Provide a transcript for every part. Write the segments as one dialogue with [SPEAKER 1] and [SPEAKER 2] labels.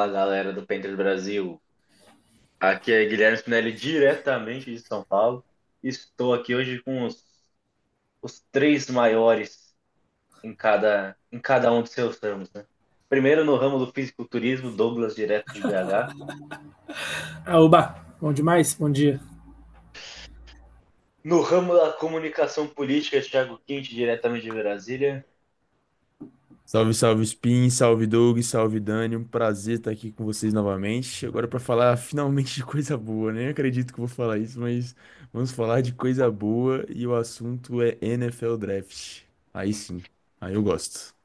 [SPEAKER 1] Fala galera do Painter Brasil, aqui é Guilherme Spinelli diretamente de São Paulo. Estou aqui hoje com os três maiores em cada um de seus ramos, né? Primeiro no ramo do fisiculturismo, Douglas, direto de BH.
[SPEAKER 2] Oba, bom demais? Bom dia.
[SPEAKER 1] No ramo da comunicação política, Thiago Quinte, diretamente de Brasília.
[SPEAKER 3] Salve, salve Spin, salve Doug, salve Dani, um prazer estar aqui com vocês novamente. Agora para falar finalmente de coisa boa, nem acredito que eu vou falar isso, mas vamos falar de coisa boa e o assunto é NFL Draft. Aí sim, aí eu gosto.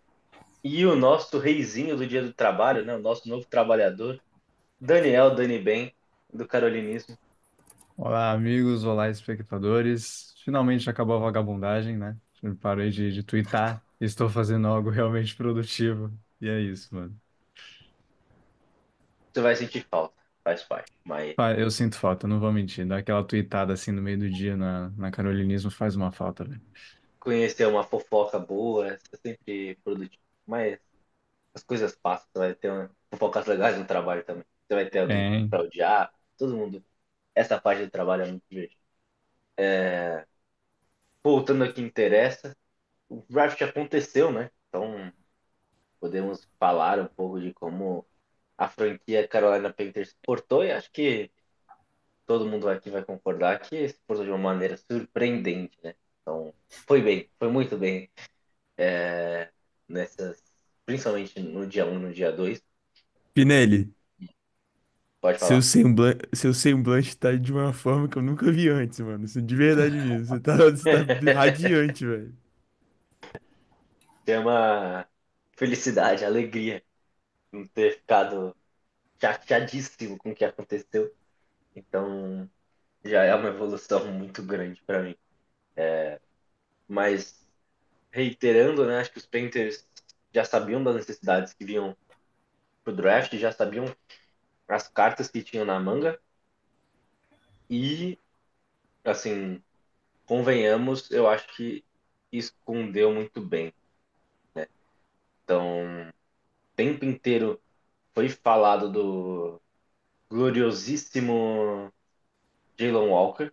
[SPEAKER 1] E o nosso reizinho do Dia do Trabalho, né? O nosso novo trabalhador, Daniel Dani Ben, do Carolinismo.
[SPEAKER 4] Olá, amigos, olá, espectadores. Finalmente acabou a vagabundagem, né? Eu parei de twittar. Estou fazendo algo realmente produtivo. E é isso, mano.
[SPEAKER 1] Você vai sentir falta, faz parte, mas
[SPEAKER 4] Eu sinto falta, não vou mentir. Dar aquela tweetada assim no meio do dia na Carolinismo faz uma falta, velho.
[SPEAKER 1] conhecer uma fofoca boa, é sempre produtivo. Mas as coisas passam, você vai ter fofocas legais no trabalho também. Você vai ter alguém
[SPEAKER 4] Tem.
[SPEAKER 1] pra odiar, todo mundo. Essa parte do trabalho é muito divertida. Voltando aqui interessa, o draft aconteceu, né? Então podemos falar um pouco de como a franquia Carolina Panthers se portou e acho que todo mundo aqui vai concordar que se portou de uma maneira surpreendente, né? Então foi bem, foi muito bem nessas, principalmente no dia um, no dia 2.
[SPEAKER 3] Pinelli,
[SPEAKER 1] Pode falar.
[SPEAKER 3] seu semblante tá de uma forma que eu nunca vi antes, mano. Isso de verdade mesmo. Você tá radiante, velho.
[SPEAKER 1] Tem uma felicidade, alegria não ter ficado chateadíssimo com o que aconteceu. Então, já é uma evolução muito grande para mim. Mas, reiterando, né, acho que os Panthers já sabiam das necessidades que vinham pro draft, já sabiam as cartas que tinham na manga e, assim, convenhamos, eu acho que escondeu muito bem. Então, o tempo inteiro foi falado do gloriosíssimo Jalen Walker,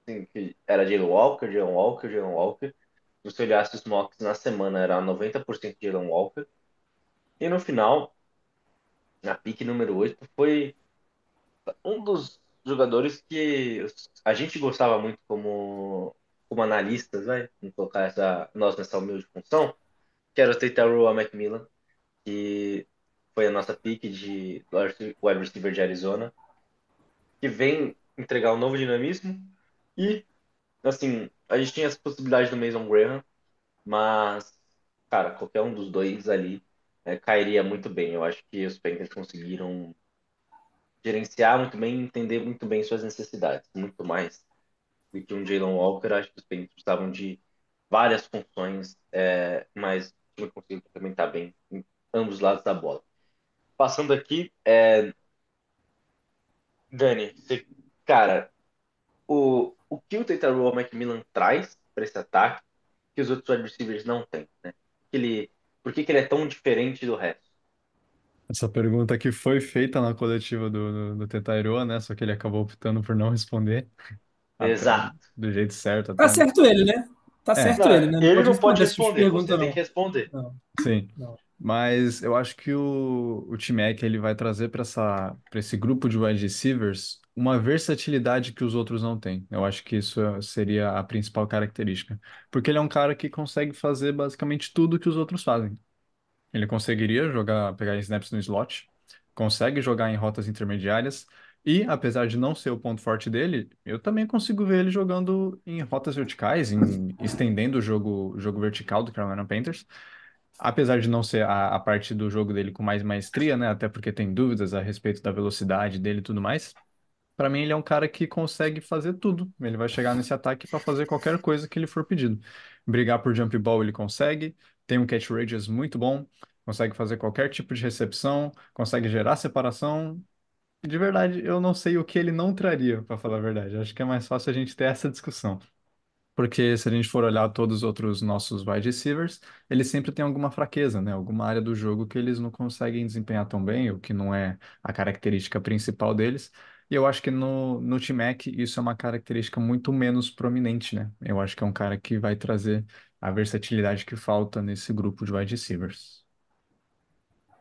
[SPEAKER 1] assim, que era Jalen Walker, Jalen Walker, Jalen Walker. Se você olhasse os mocks na semana, era 90% Jalen Walker. E no final, na pick número 8 foi um dos jogadores que a gente gostava muito como analistas, vai? Vamos colocar nós nessa humilde função, que era o Taylor Macmillan, que foi a nossa pick de wide receiver de Arizona, que vem entregar um novo dinamismo e, assim, a gente tinha as possibilidades do Mason Graham, mas, cara, qualquer um dos dois ali cairia muito bem. Eu acho que os Panthers conseguiram gerenciar muito bem, entender muito bem suas necessidades, muito mais do que um Jalen Walker. Acho que os Panthers precisavam de várias funções, mas o time conseguiu complementar bem em ambos os lados da bola. Passando aqui, Dani, cara, o que o Taylor Macmillan traz para esse ataque que os outros wide receivers não têm, né? Por que que ele é tão diferente do resto?
[SPEAKER 4] Essa pergunta que foi feita na coletiva do Tetairoa, né? Só que ele acabou optando por não responder até,
[SPEAKER 1] Exato.
[SPEAKER 4] do jeito certo
[SPEAKER 2] Tá
[SPEAKER 4] até.
[SPEAKER 2] certo ele, né? Tá
[SPEAKER 4] É,
[SPEAKER 2] certo ele,
[SPEAKER 1] Não,
[SPEAKER 2] né? Não
[SPEAKER 1] ele
[SPEAKER 2] pode
[SPEAKER 1] não pode
[SPEAKER 2] responder esse tipo de
[SPEAKER 1] responder, você
[SPEAKER 2] pergunta,
[SPEAKER 1] tem que
[SPEAKER 2] não.
[SPEAKER 1] responder.
[SPEAKER 2] Não,
[SPEAKER 4] sim.
[SPEAKER 2] não.
[SPEAKER 4] Mas eu acho que o T-Mac ele vai trazer para esse grupo de wide receivers uma versatilidade que os outros não têm. Eu acho que isso seria a principal característica. Porque ele é um cara que consegue fazer basicamente tudo que os outros fazem. Ele conseguiria jogar, pegar snaps no slot, consegue jogar em rotas intermediárias, e apesar de não ser o ponto forte dele, eu também consigo ver ele jogando em rotas verticais, em estendendo o jogo vertical do Carolina Panthers. Apesar de não ser a parte do jogo dele com mais maestria, né? Até porque tem dúvidas a respeito da velocidade dele e tudo mais. Para mim, ele é um cara que consegue fazer tudo. Ele vai chegar nesse ataque para fazer qualquer coisa que ele for pedido. Brigar por jump ball ele consegue, tem um catch radius muito bom, consegue fazer qualquer tipo de recepção, consegue gerar separação. De verdade, eu não sei o que ele não traria, para falar a verdade. Acho que é mais fácil a gente ter essa discussão. Porque se a gente for olhar todos os outros nossos wide receivers, eles sempre têm alguma fraqueza, né? Alguma área do jogo que eles não conseguem desempenhar tão bem, ou que não é a característica principal deles. E eu acho que no T-Mac isso é uma característica muito menos prominente, né? Eu acho que é um cara que vai trazer a versatilidade que falta nesse grupo de wide receivers.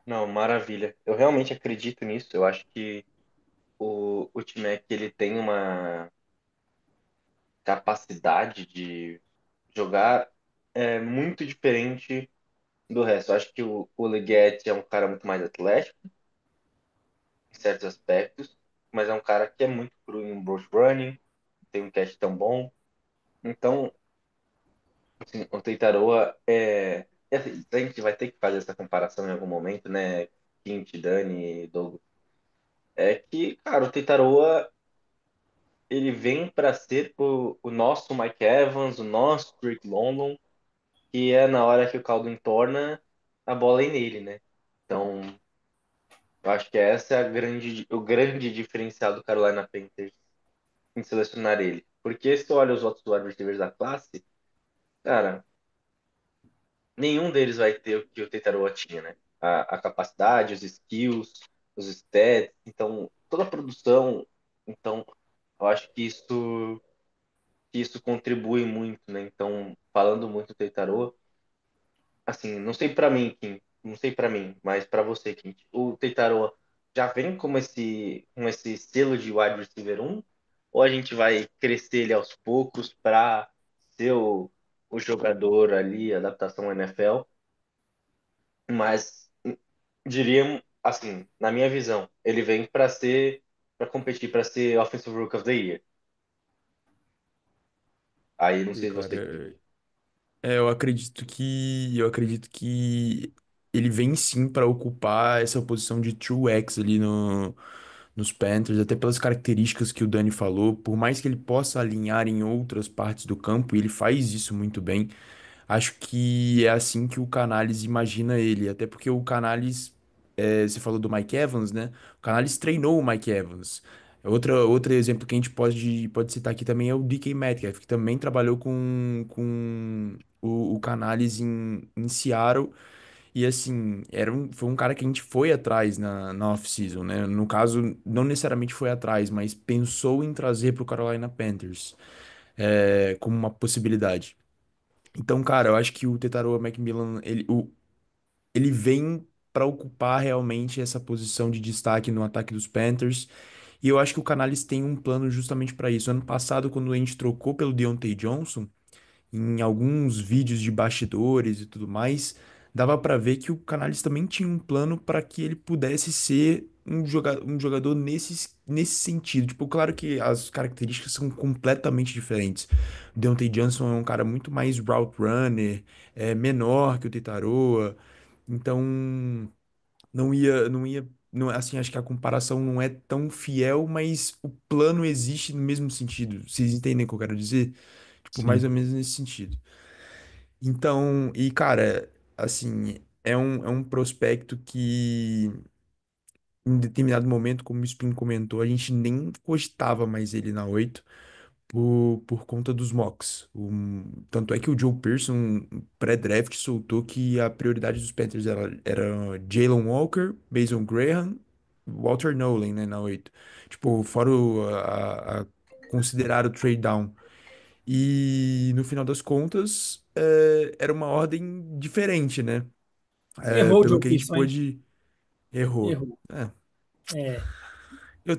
[SPEAKER 1] Não, maravilha. Eu realmente acredito nisso. Eu acho que o T-Mac ele tem uma capacidade de jogar muito diferente do resto. Eu acho que o Leggett é um cara muito mais atlético em certos aspectos, mas é um cara que é muito cru em brush running, tem um catch tão bom. Então, assim, o Teitaroa assim, a gente vai ter que fazer essa comparação em algum momento, né? Quint, Dani, Douglas. É que, cara, o Teitaroa ele vem para ser o nosso Mike Evans, o nosso Drake London, que é na hora que o caldo entorna, a bola é nele, né? Então, eu acho que essa é o grande diferencial do Carolina Panthers em selecionar ele. Porque se tu olha os outros wide receivers da classe, cara, nenhum deles vai ter o que o Tetaroa tinha, né? A capacidade, os skills, os stats, então, toda a produção. Então, eu acho que isso contribui muito, né? Então, falando muito do Tetaroa, assim, não sei pra mim, Kim, não sei pra mim, mas pra você, Kim, o Teitaroa já vem com esse selo de wide receiver um, ou a gente vai crescer ele aos poucos pra ser o jogador ali, adaptação à NFL, mas diria assim, na minha visão, ele vem pra ser para competir para ser Offensive Rookie of the Year. Aí não
[SPEAKER 3] E,
[SPEAKER 1] sei
[SPEAKER 3] cara,
[SPEAKER 1] você, Kim.
[SPEAKER 3] eu acredito que ele vem sim para ocupar essa posição de true X ali no, nos Panthers, até pelas características que o Dani falou, por mais que ele possa alinhar em outras partes do campo, e ele faz isso muito bem. Acho que é assim que o Canales imagina ele, até porque o Canales, você falou do Mike Evans, né? O Canales treinou o Mike Evans. Outro exemplo que a gente pode citar aqui também é o DK Metcalf, que também trabalhou com o Canales em Seattle. E assim, foi um cara que a gente foi atrás na off-season, né? No caso, não necessariamente foi atrás, mas pensou em trazer para o Carolina Panthers como uma possibilidade. Então, cara, eu acho que o Tetaroa Macmillan, ele vem para ocupar realmente essa posição de destaque no ataque dos Panthers. E eu acho que o Canales tem um plano justamente para isso. Ano passado, quando a gente trocou pelo Deontay Johnson, em alguns vídeos de bastidores e tudo mais, dava para ver que o Canales também tinha um plano para que ele pudesse ser um jogador nesse sentido. Tipo, claro que as características são completamente diferentes. O Deontay Johnson é um cara muito mais route runner, menor que o Tetaroa, então não, assim, acho que a comparação não é tão fiel, mas o plano existe no mesmo sentido. Vocês entendem o que eu quero dizer? Tipo, mais ou
[SPEAKER 4] Sim,
[SPEAKER 3] menos nesse sentido. Então, e cara, assim, é um prospecto que em determinado momento, como o Spin comentou, a gente nem cogitava mais ele na 8 por conta dos mocks. Tanto é que o Joe Pearson, pré-draft, soltou que a prioridade dos Panthers era Jalen Walker, Mason Graham, Walter Nolan, né, na 8. Tipo, fora considerar o trade down. E no final das contas, era uma ordem diferente, né?
[SPEAKER 2] Errou o
[SPEAKER 3] Pelo
[SPEAKER 2] Joe
[SPEAKER 3] que a gente
[SPEAKER 2] Pearson, hein?
[SPEAKER 3] pôde. Errou.
[SPEAKER 2] Errou.
[SPEAKER 3] É.
[SPEAKER 2] É.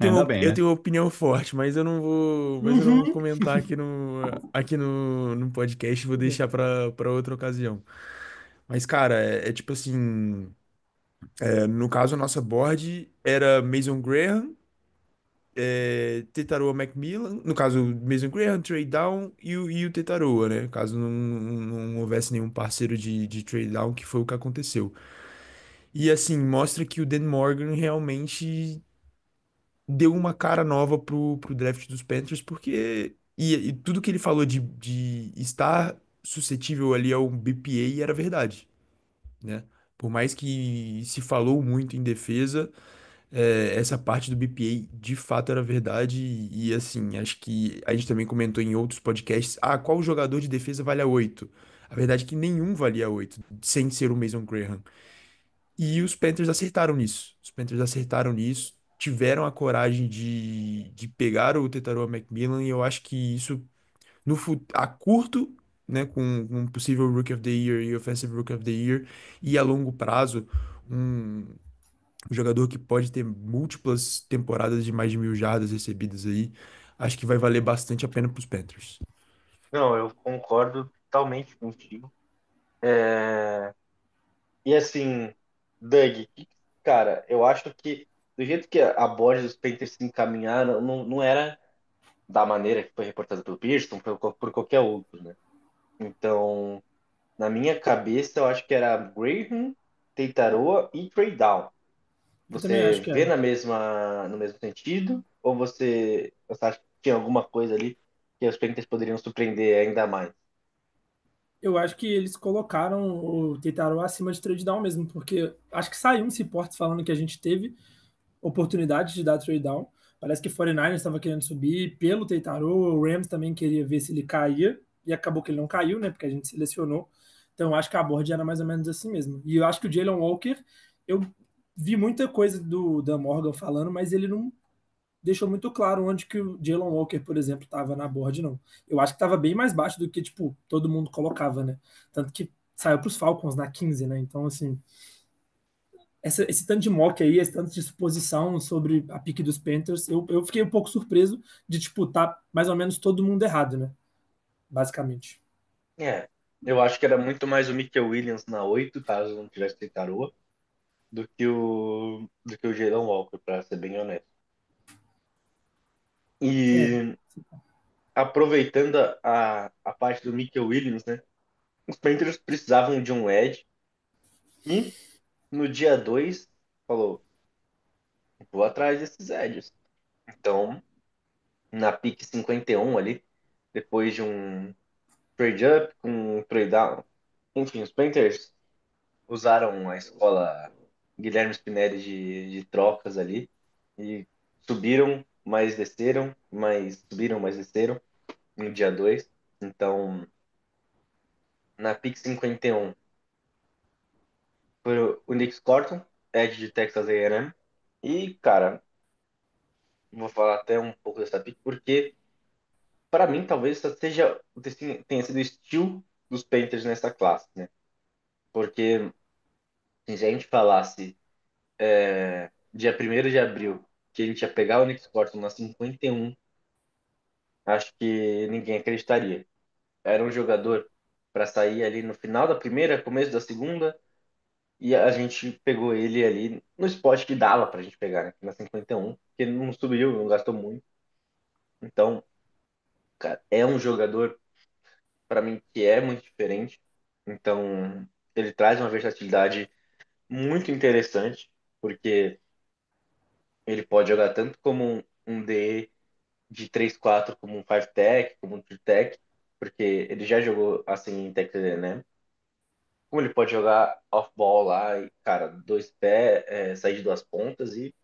[SPEAKER 4] ainda bem,
[SPEAKER 3] Eu
[SPEAKER 4] né?
[SPEAKER 3] tenho uma opinião forte, mas eu não vou
[SPEAKER 2] Uhum.
[SPEAKER 3] comentar aqui no podcast, vou deixar para outra ocasião. Mas, cara, é tipo assim. No caso, a nossa board era Mason Graham, Tetaroa Macmillan, no caso, Mason Graham, trade down e o Tetaroa, né? Caso não houvesse nenhum parceiro de trade down, que foi o que aconteceu. E assim, mostra que o Dan Morgan realmente deu uma cara nova pro draft dos Panthers, porque. E tudo que ele falou de estar suscetível ali ao BPA era verdade, né? Por mais que se falou muito em defesa. essa parte do BPA de fato era verdade assim, acho que a gente também comentou em outros podcasts, qual jogador de defesa vale a 8? A verdade é que nenhum valia 8 sem ser o Mason Graham. E os Panthers acertaram nisso. Os Panthers acertaram nisso, tiveram a coragem de pegar o Tetairoa McMillan e eu acho que isso a curto, né, com um possível Rookie of the Year e Offensive Rookie of the Year, e a longo prazo, um jogador que pode ter múltiplas temporadas de mais de 1.000 jardas recebidas aí, acho que vai valer bastante a pena para os Panthers.
[SPEAKER 1] Não, eu concordo totalmente contigo. É, E assim, Doug, cara, eu acho que do jeito que a board dos Panthers se encaminharam, não era da maneira que foi reportada pelo Pearson, por qualquer outro, né? Então, na minha cabeça, eu acho que era Graham, Teitaroa e Trey Down.
[SPEAKER 2] Eu também acho
[SPEAKER 1] Você
[SPEAKER 2] que
[SPEAKER 1] vê
[SPEAKER 2] era.
[SPEAKER 1] no mesmo sentido? Ou você acha que tinha alguma coisa ali que os Panthers poderiam surpreender ainda mais?
[SPEAKER 2] Eu acho que eles colocaram o Teitaro acima de trade down mesmo, porque acho que saiu uns reportes falando que a gente teve oportunidade de dar trade down. Parece que o 49ers estava querendo subir pelo Teitaro, o Rams também queria ver se ele caía, e acabou que ele não caiu, né? Porque a gente selecionou. Então eu acho que a board era mais ou menos assim mesmo. E eu acho que o Jalen Walker, eu vi muita coisa do Dan Morgan falando, mas ele não deixou muito claro onde que o Jalen Walker, por exemplo, estava na board, não. Eu acho que estava bem mais baixo do que, tipo, todo mundo colocava, né? Tanto que saiu para os Falcons na 15, né? Então, assim, esse tanto de mock aí, esse tanto de suposição sobre a pique dos Panthers, eu fiquei um pouco surpreso de, tipo, tá mais ou menos todo mundo errado, né? Basicamente.
[SPEAKER 1] É, eu acho que era muito mais o Michael Williams na 8 caso não tivesse Teitaroa, do que o Jalen Walker, para ser bem honesto.
[SPEAKER 2] É,
[SPEAKER 1] E aproveitando a parte do Michael Williams, né? Os Panthers precisavam de um edge e no dia 2 falou, vou atrás desses edges. Então, na pick 51 ali, depois de um trade up com um trade down, enfim, os Panthers usaram a escola Guilherme Spinelli de trocas ali e subiram, mais desceram, mais subiram, mais desceram no dia 2. Então, na pick 51 foi o Nick Corton, Edge de Texas A&M. E, cara, vou falar até um pouco dessa pick, porque, para mim, talvez essa tenha sido o estilo dos Panthers nessa classe, né? Porque, se a gente falasse dia 1º de abril que a gente ia pegar o Nick Corton na 51, acho que ninguém acreditaria. Era um jogador para sair ali no final da primeira, começo da segunda, e a gente pegou ele ali no spot que dava pra gente pegar, né? Na 51, porque não subiu, não gastou muito. Então, cara, é um jogador, para mim, que é muito diferente. Então, ele traz uma versatilidade muito interessante, porque ele pode jogar tanto como um DE de 3-4, como um 5-tech, como um 2-tech, porque ele já jogou assim em Texas A&M. Como ele pode jogar off-ball lá, e, cara, dois pés, sair de duas pontas e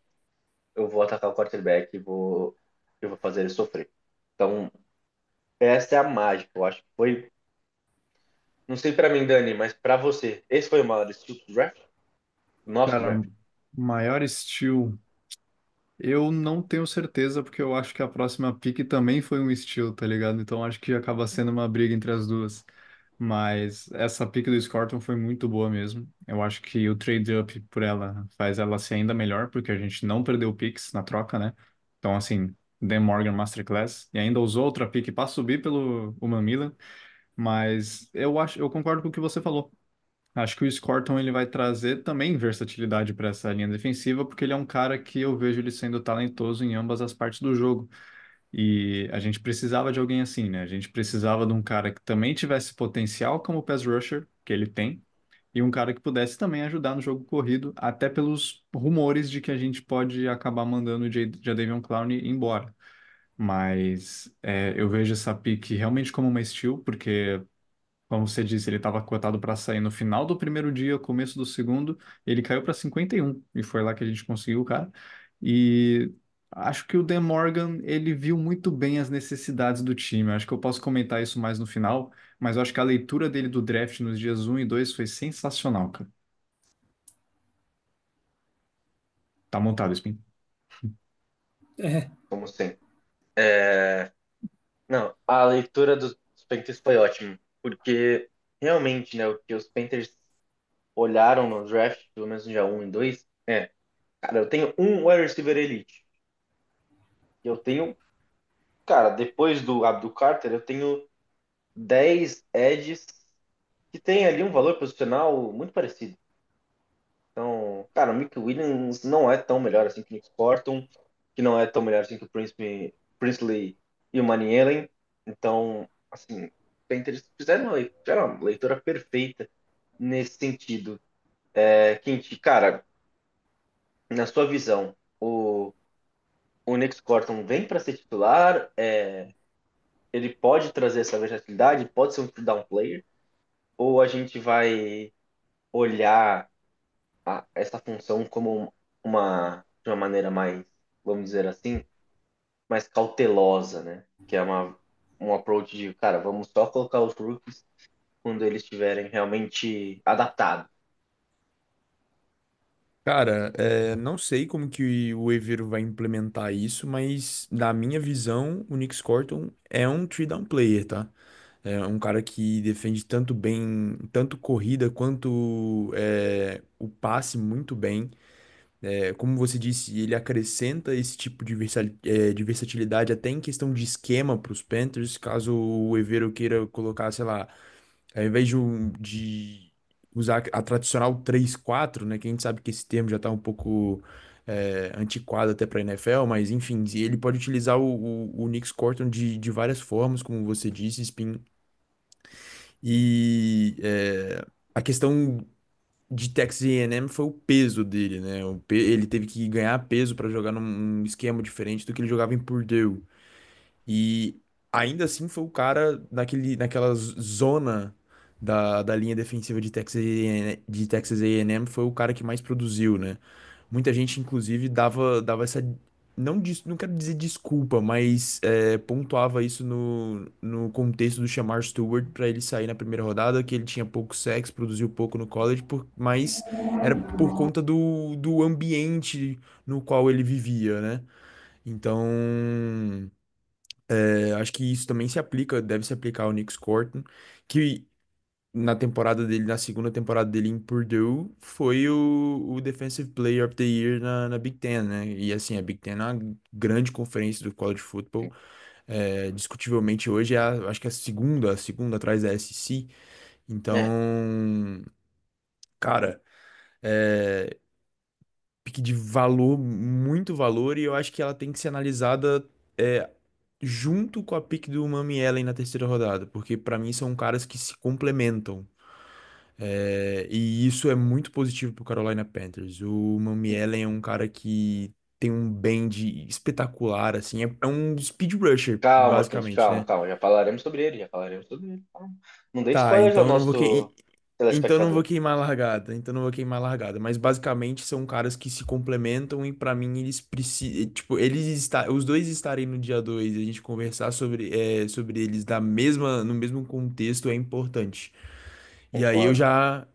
[SPEAKER 1] eu vou atacar o quarterback e vou fazer ele sofrer. Então, essa é a mágica. Eu acho que foi. Não sei pra mim, Dani, mas pra você, esse foi o maior estilo do draft? Nosso
[SPEAKER 4] Cara,
[SPEAKER 1] draft.
[SPEAKER 4] maior steal. Eu não tenho certeza, porque eu acho que a próxima pick também foi um steal, tá ligado? Então acho que acaba sendo uma briga entre as duas. Mas essa pick do Scorton foi muito boa mesmo. Eu acho que o trade-up por ela faz ela ser ainda melhor, porque a gente não perdeu picks na troca, né? Então, assim, Dan Morgan Masterclass. E ainda usou outra pick para subir pelo o Mamila. Mas eu concordo com o que você falou. Acho que o Scorton ele vai trazer também versatilidade para essa linha defensiva, porque ele é um cara que eu vejo ele sendo talentoso em ambas as partes do jogo. E a gente precisava de alguém assim, né? A gente precisava de um cara que também tivesse potencial como pass rusher, que ele tem, e um cara que pudesse também ajudar no jogo corrido, até pelos rumores de que a gente pode acabar mandando o Jadeveon Clowney embora. Mas eu vejo essa pick realmente como uma steal, porque Como você disse, ele estava cotado para sair no final do primeiro dia, começo do segundo, ele caiu para 51 e foi lá que a gente conseguiu o cara. E acho que o Dan Morgan, ele viu muito bem as necessidades do time. Acho que eu posso comentar isso mais no final, mas eu acho que a leitura dele do draft nos dias um e 2 foi sensacional, cara. Tá montado, Spin.
[SPEAKER 2] É,
[SPEAKER 1] como sempre. É, não, a leitura dos Panthers foi ótima, porque realmente, né, o que os Panthers olharam no draft, pelo menos no dia um e 2 cara, eu tenho um wide receiver elite. Eu tenho, cara, depois do Abdul Carter, eu tenho 10 edges que tem ali um valor posicional muito parecido. Então, cara, o Mick Williams não é tão melhor assim que o Nick Corton, que não é tão melhor assim que o Princely e o Manny Allen. Então, assim, os Panthers fizeram uma leitura perfeita nesse sentido. Quinti, cara, na sua visão, o Nick Corton vem para ser titular? Ele pode trazer essa versatilidade? Pode ser um down player? Ou a gente vai olhar essa função como de uma maneira mais, vamos dizer assim, mais cautelosa, né? Que é um approach de, cara, vamos só colocar os rookies quando eles estiverem realmente adaptados.
[SPEAKER 3] Cara, não sei como que o Evero vai implementar isso, mas na minha visão, o Nick Corton é um three down player, tá? É um cara que defende tanto bem, tanto corrida quanto o passe muito bem. Como você disse, ele acrescenta esse tipo de versatilidade até em questão de esquema para os Panthers, caso o Evero queira colocar, sei lá, ao invés de usar a tradicional 3-4, né? Que a gente sabe que esse termo já está um pouco antiquado até para a NFL, mas enfim, ele pode utilizar o Nick Corton de várias formas, como você disse, Spin. E a questão de Texas A&M foi o peso dele, né? Ele teve que ganhar peso para jogar num esquema diferente do que ele jogava em Purdue. E ainda assim foi o cara naquela zona da linha defensiva de Texas A&M, foi o cara que mais produziu, né? Muita gente, inclusive, dava essa. Não quero dizer desculpa, mas pontuava isso no contexto do Shamar Stewart para ele sair na primeira rodada, que ele tinha pouco sexo, produziu pouco no college, mas era por conta do ambiente no qual ele vivia, né? Então. Acho que isso também deve se aplicar ao Nick Corton, que na segunda temporada dele em Purdue, foi o Defensive Player of the Year na Big Ten, né? E assim, a Big Ten é uma grande conferência do college football. Discutivelmente hoje acho que a segunda atrás da SEC.
[SPEAKER 1] É,
[SPEAKER 3] Então, cara, é, pique de valor, muito valor, e eu acho que ela tem que ser analisada é, junto com a pique do Mami Ellen na terceira rodada, porque pra mim são caras que se complementam. E isso é muito positivo pro Carolina Panthers. O Mami Ellen é um cara que tem um bend espetacular, assim, é um speed rusher,
[SPEAKER 1] calma, Quinti,
[SPEAKER 3] basicamente,
[SPEAKER 1] calma,
[SPEAKER 3] né?
[SPEAKER 1] calma. Já falaremos sobre ele, já falaremos sobre ele. Calma. Não dê
[SPEAKER 3] Tá,
[SPEAKER 1] spoilers ao
[SPEAKER 3] então eu não vou
[SPEAKER 1] nosso
[SPEAKER 3] então eu não vou
[SPEAKER 1] telespectador.
[SPEAKER 3] queimar a largada, então eu não vou queimar a largada, mas basicamente são caras que se complementam e pra mim eles precisam, tipo, os dois estarem no dia 2 e a gente conversar sobre eles no mesmo contexto é importante. E aí eu
[SPEAKER 1] Concordo.
[SPEAKER 3] já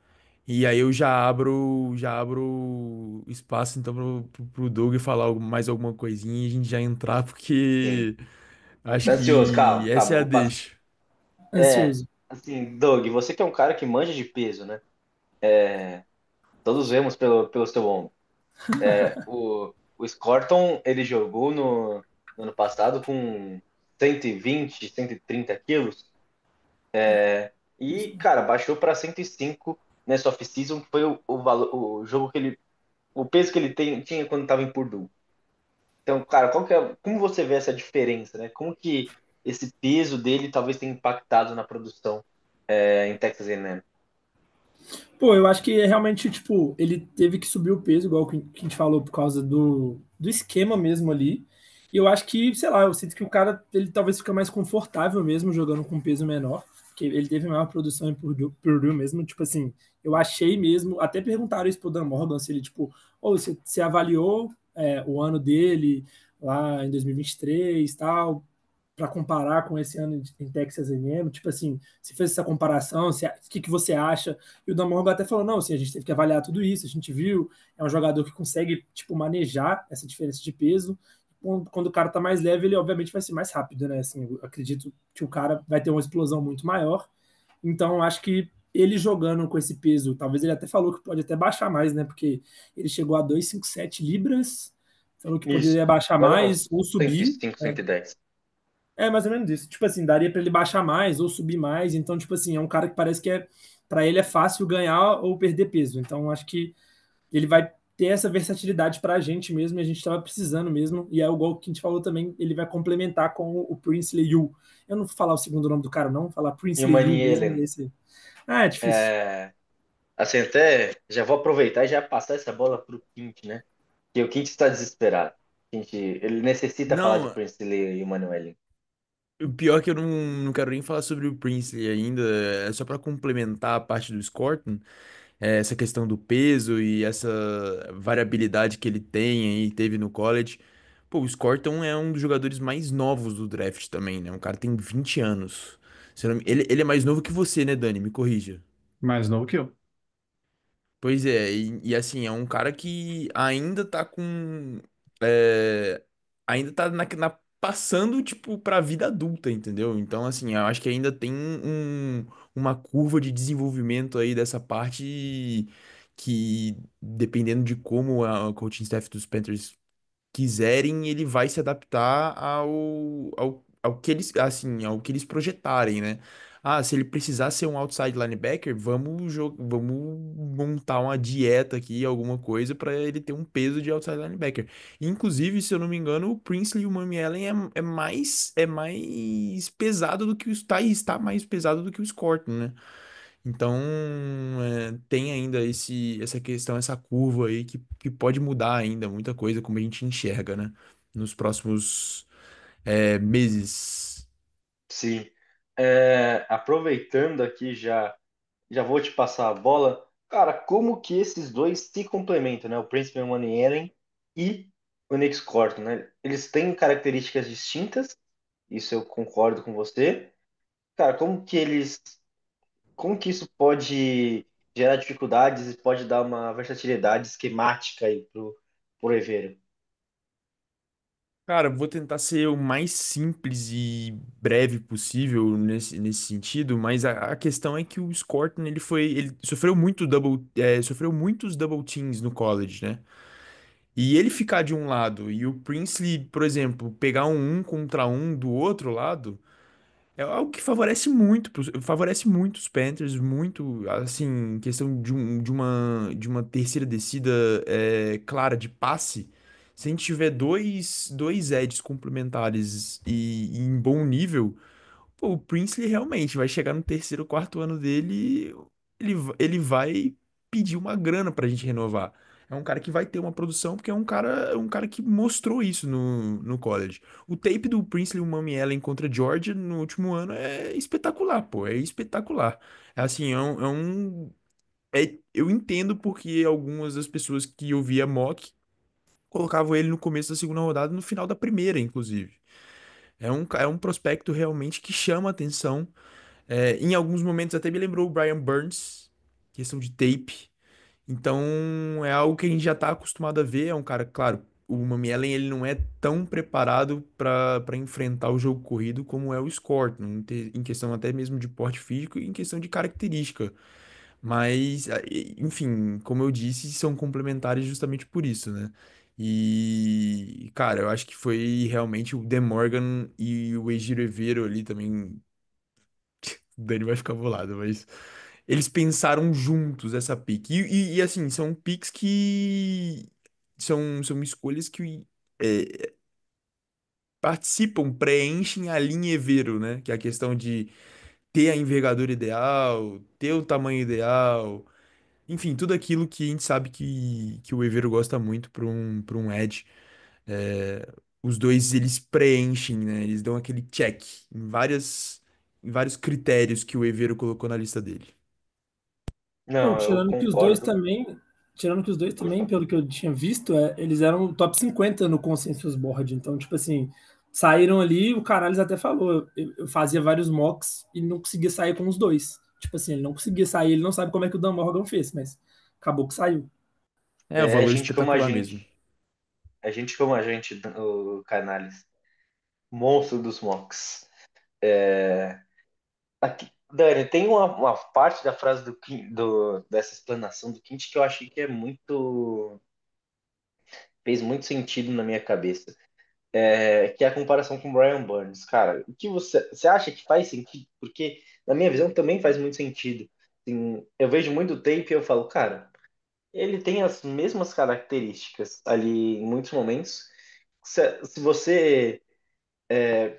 [SPEAKER 3] e aí eu já abro espaço então pro Doug falar mais alguma coisinha e a gente já entrar
[SPEAKER 1] Sim.
[SPEAKER 3] porque acho
[SPEAKER 1] Tá ansioso,
[SPEAKER 3] que
[SPEAKER 1] calma,
[SPEAKER 3] essa
[SPEAKER 1] calma.
[SPEAKER 3] é a deixa.
[SPEAKER 2] ansioso.
[SPEAKER 1] Assim, Doug, você que é um cara que manja de peso, né? Todos vemos pelo seu ombro. O Scorton, ele jogou no ano passado com 120, 130 quilos. E, cara, baixou para 105 nessa off-season, que foi o jogo o peso que ele tinha quando estava em Purdue. Então, cara, como você vê essa diferença, né? Como que esse peso dele talvez tenha impactado na produção em Texas A&M?
[SPEAKER 2] Pô, eu acho que realmente, tipo, ele teve que subir o peso, igual que a gente falou, por causa do esquema mesmo ali. E eu acho que, sei lá, eu sinto que o cara, ele talvez fica mais confortável mesmo jogando com peso menor. que ele teve a maior produção em Purdue mesmo, tipo assim, eu achei mesmo, até perguntaram isso pro Dan Morgan, se ele, tipo, ou você avaliou o ano dele lá em 2023 e tal, para comparar com esse ano em Texas A&M, tipo assim, se fez essa comparação, o que você acha? E o Dan Morgan até falou, não, assim, a gente teve que avaliar tudo isso, a gente viu, é um jogador que consegue, tipo, manejar essa diferença de peso, quando o cara tá mais leve, ele obviamente vai ser mais rápido, né? Assim, eu acredito que o cara vai ter uma explosão muito maior. Então, acho que ele jogando com esse peso, talvez ele até falou que pode até baixar mais, né? Porque ele chegou a 257 libras, falou que
[SPEAKER 1] Isso.
[SPEAKER 2] poderia baixar
[SPEAKER 1] Agora é
[SPEAKER 2] mais
[SPEAKER 1] uns
[SPEAKER 2] ou subir.
[SPEAKER 1] 105, 110.
[SPEAKER 2] É mais ou menos isso. Tipo assim, daria para ele baixar mais ou subir mais. Então, tipo assim, é um cara que parece que para ele é fácil ganhar ou perder peso. Então, acho que ele vai ter essa versatilidade para a gente mesmo, e a gente estava precisando mesmo, e é o gol que a gente falou também, ele vai complementar com o Princely Yu. Eu não vou falar o segundo nome do cara, não, vou falar
[SPEAKER 1] E o
[SPEAKER 2] Princely Yu mesmo,
[SPEAKER 1] Manielen.
[SPEAKER 2] esse. Ah, é difícil.
[SPEAKER 1] É, assim, até já vou aproveitar e já passar essa bola pro Quint, né? Que o Quint está desesperado. Quint, ele necessita falar de
[SPEAKER 3] Não,
[SPEAKER 1] Prince Lee e o Manuel.
[SPEAKER 3] o pior é que eu não quero nem falar sobre o Princely ainda, é só pra complementar a parte do Scorpion, essa questão do peso e essa variabilidade que ele tem aí, teve no college. Pô, o Scorpion é um dos jogadores mais novos do draft também, né? Um cara tem 20 anos. Se eu não me- ele é mais novo que você, né, Dani? Me corrija.
[SPEAKER 4] Mais novo que eu.
[SPEAKER 3] Pois é, e assim, é um cara que ainda tá com. é, ainda tá passando, tipo, pra vida adulta, entendeu? Então, assim, eu acho que ainda tem uma curva de desenvolvimento aí dessa parte que, dependendo de como a coaching staff dos Panthers quiserem, ele vai se adaptar ao que eles, assim, ao que eles projetarem, né? Ah, se ele precisar ser um outside linebacker, vamos montar uma dieta aqui, alguma coisa, para ele ter um peso de outside linebacker. Inclusive, se eu não me engano, o Princely e o Mami Allen é mais pesado do que está mais pesado do que o Scott, né? Então, tem ainda essa questão, essa curva aí que pode mudar ainda muita coisa como a gente enxerga, né? Nos próximos meses.
[SPEAKER 1] Sim. Aproveitando aqui já vou te passar a bola. Cara, como que esses dois se complementam, né? O Prince Manuel e o Nick Corton, né? Eles têm características distintas, isso eu concordo com você. Cara, como que isso pode gerar dificuldades e pode dar uma versatilidade esquemática aí pro Evero?
[SPEAKER 3] Cara, vou tentar ser o mais simples e breve possível nesse sentido, mas a questão é que o Scorton, ele sofreu muitos double teams no college, né? E ele ficar de um lado e o Princely, por exemplo, pegar um contra um do outro lado, é algo que favorece muito os Panthers, muito, assim, em questão de uma terceira descida clara de passe. Se a gente tiver dois edges complementares e em bom nível, pô, o Princely realmente vai chegar no terceiro, quarto ano dele, ele vai pedir uma grana pra gente renovar. É um cara que vai ter uma produção, porque é um cara que mostrou isso no college. O tape do Princely e o Mami Allen contra Georgia no último ano é espetacular, pô, é espetacular. É assim, eu entendo porque algumas das pessoas que eu via mock colocavam ele no começo da segunda rodada, no final da primeira, inclusive. É um prospecto realmente que chama atenção. Em alguns momentos até me lembrou o Brian Burns, questão de tape. Então é algo que a gente já está acostumado a ver. É um cara, claro, o Mami Allen ele não é tão preparado para enfrentar o jogo corrido como é o Scott, em questão até mesmo de porte físico e em questão de característica. Mas, enfim, como eu disse, são complementares justamente por isso, né? E, cara, eu acho que foi realmente o De Morgan e o Ejiro Evero ali também. O Dani vai ficar bolado, mas eles pensaram juntos essa pick. E, assim, são picks que são escolhas que participam, preenchem a linha Evero, né? Que é a questão de ter a envergadura ideal, ter o tamanho ideal. Enfim, tudo aquilo que a gente sabe que o Evero gosta muito para um edge. Os dois, eles preenchem, né? Eles dão aquele check em vários critérios que o Evero colocou na lista dele.
[SPEAKER 2] Não,
[SPEAKER 1] Não, eu concordo.
[SPEAKER 2] tirando que os dois também, pelo que eu tinha visto, eles eram top 50 no Consensus Board. Então, tipo assim, saíram ali, o Canales até falou, eu fazia vários mocks e não conseguia sair com os dois. Tipo assim, ele não conseguia sair, ele não sabe como é que o Dan Morgan fez, mas acabou que saiu.
[SPEAKER 3] É, um
[SPEAKER 1] É
[SPEAKER 3] valor
[SPEAKER 1] gente como a
[SPEAKER 3] espetacular mesmo.
[SPEAKER 1] gente. É gente como a gente, o Canales. Monstro dos mocks. Aqui, Dani, tem uma parte da frase dessa explanação do Quint que eu achei que é muito. Fez muito sentido na minha cabeça. Que é a comparação com o Brian Burns. Cara, o que você acha que faz sentido? Porque, na minha visão, também faz muito sentido. Assim, eu vejo muito tape e eu falo, cara, ele tem as mesmas características ali em muitos momentos. Se você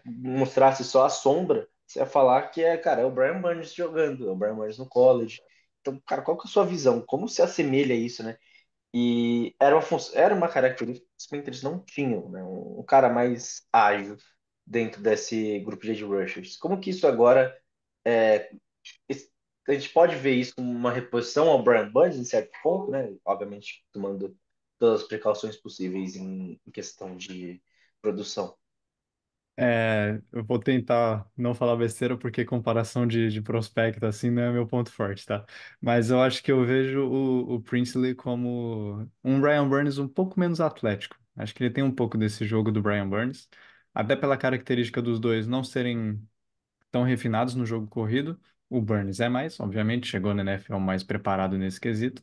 [SPEAKER 1] mostrasse só a sombra, você ia falar que cara, é o Brian Burns jogando, é o Brian Burns no college. Então, cara, qual que é a sua visão? Como se assemelha isso, né? E era uma característica que os Panthers não tinham, né? Um cara mais ágil dentro desse grupo de edge rushers. Como que isso agora é, a gente pode ver isso como uma reposição ao Brian Burns em certo ponto, né? Obviamente tomando todas as precauções possíveis em questão de produção.
[SPEAKER 4] Eu vou tentar não falar besteira porque comparação de prospecto assim não é meu ponto forte, tá? Mas eu acho que eu vejo o Princely como um Brian Burns um pouco menos atlético. Acho que ele tem um pouco desse jogo do Brian Burns, até pela característica dos dois não serem tão refinados no jogo corrido. O Burns é mais, obviamente, chegou na NFL mais preparado nesse quesito.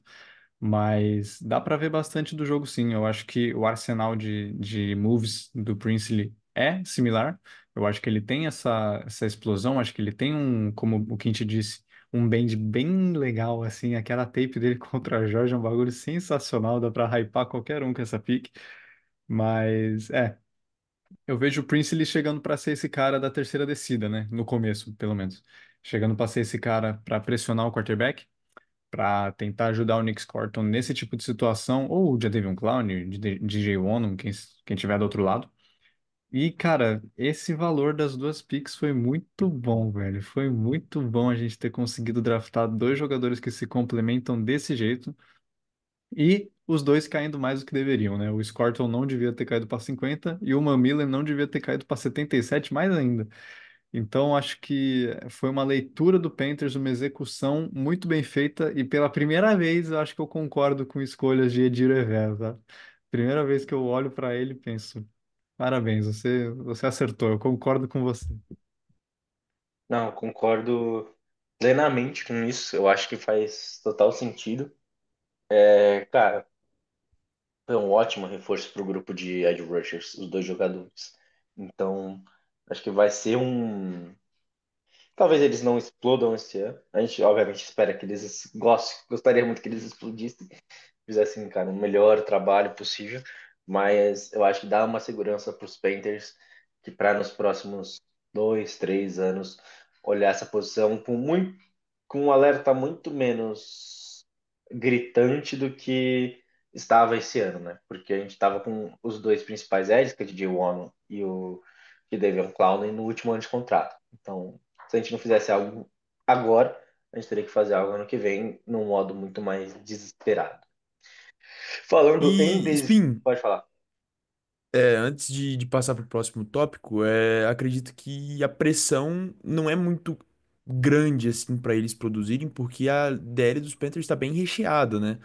[SPEAKER 4] Mas dá para ver bastante do jogo, sim. Eu acho que o arsenal de moves do Princely é similar. Eu acho que ele tem essa explosão. Acho que ele tem como o Quinte disse, um bend bem legal, assim. Aquela tape dele contra a Georgia é um bagulho sensacional. Dá para hypar qualquer um com essa pick. Mas, eu vejo o Princely chegando para ser esse cara da terceira descida, né? No começo, pelo menos. Chegando para ser esse cara para pressionar o quarterback para tentar ajudar o Nick Scotton nesse tipo de situação, ou o Jadeveon Clown, DJ Wonnum, quem tiver do outro lado. E, cara, esse valor das duas picks foi muito bom, velho. Foi muito bom a gente ter conseguido draftar dois jogadores que se complementam desse jeito e os dois caindo mais do que deveriam, né? O Scorton não devia ter caído para 50 e o Mamila não devia ter caído para 77 mais ainda. Então, acho que foi uma leitura do Panthers, uma execução muito bem feita, e pela primeira vez eu acho que eu concordo com escolhas de Edir Evero, tá? Primeira vez que eu olho para ele e penso, parabéns, você acertou, eu concordo com você.
[SPEAKER 1] Não, eu concordo plenamente com isso. Eu acho que faz total sentido. Cara, foi um ótimo reforço para o grupo de edge rushers, os dois jogadores. Então, acho que vai ser um. Talvez eles não explodam esse ano. A gente, obviamente, espera que eles gostaria muito que eles explodissem, fizessem, cara, o melhor trabalho possível. Mas eu acho que dá uma segurança para os Panthers que para nos próximos 2, 3 anos olhar essa posição com um alerta muito menos gritante do que estava esse ano, né? Porque a gente estava com os dois principais edges, que é o DJ Wonnum e o David Clowney, no último ano de contrato. Então, se a gente não fizesse algo agora, a gente teria que fazer algo ano que vem, num modo muito mais desesperado. Falando em
[SPEAKER 3] E, Spin,
[SPEAKER 1] pode falar.
[SPEAKER 3] antes de passar para o próximo tópico, acredito que a pressão não é muito grande assim para eles produzirem, porque a DL dos Panthers está bem recheada, né?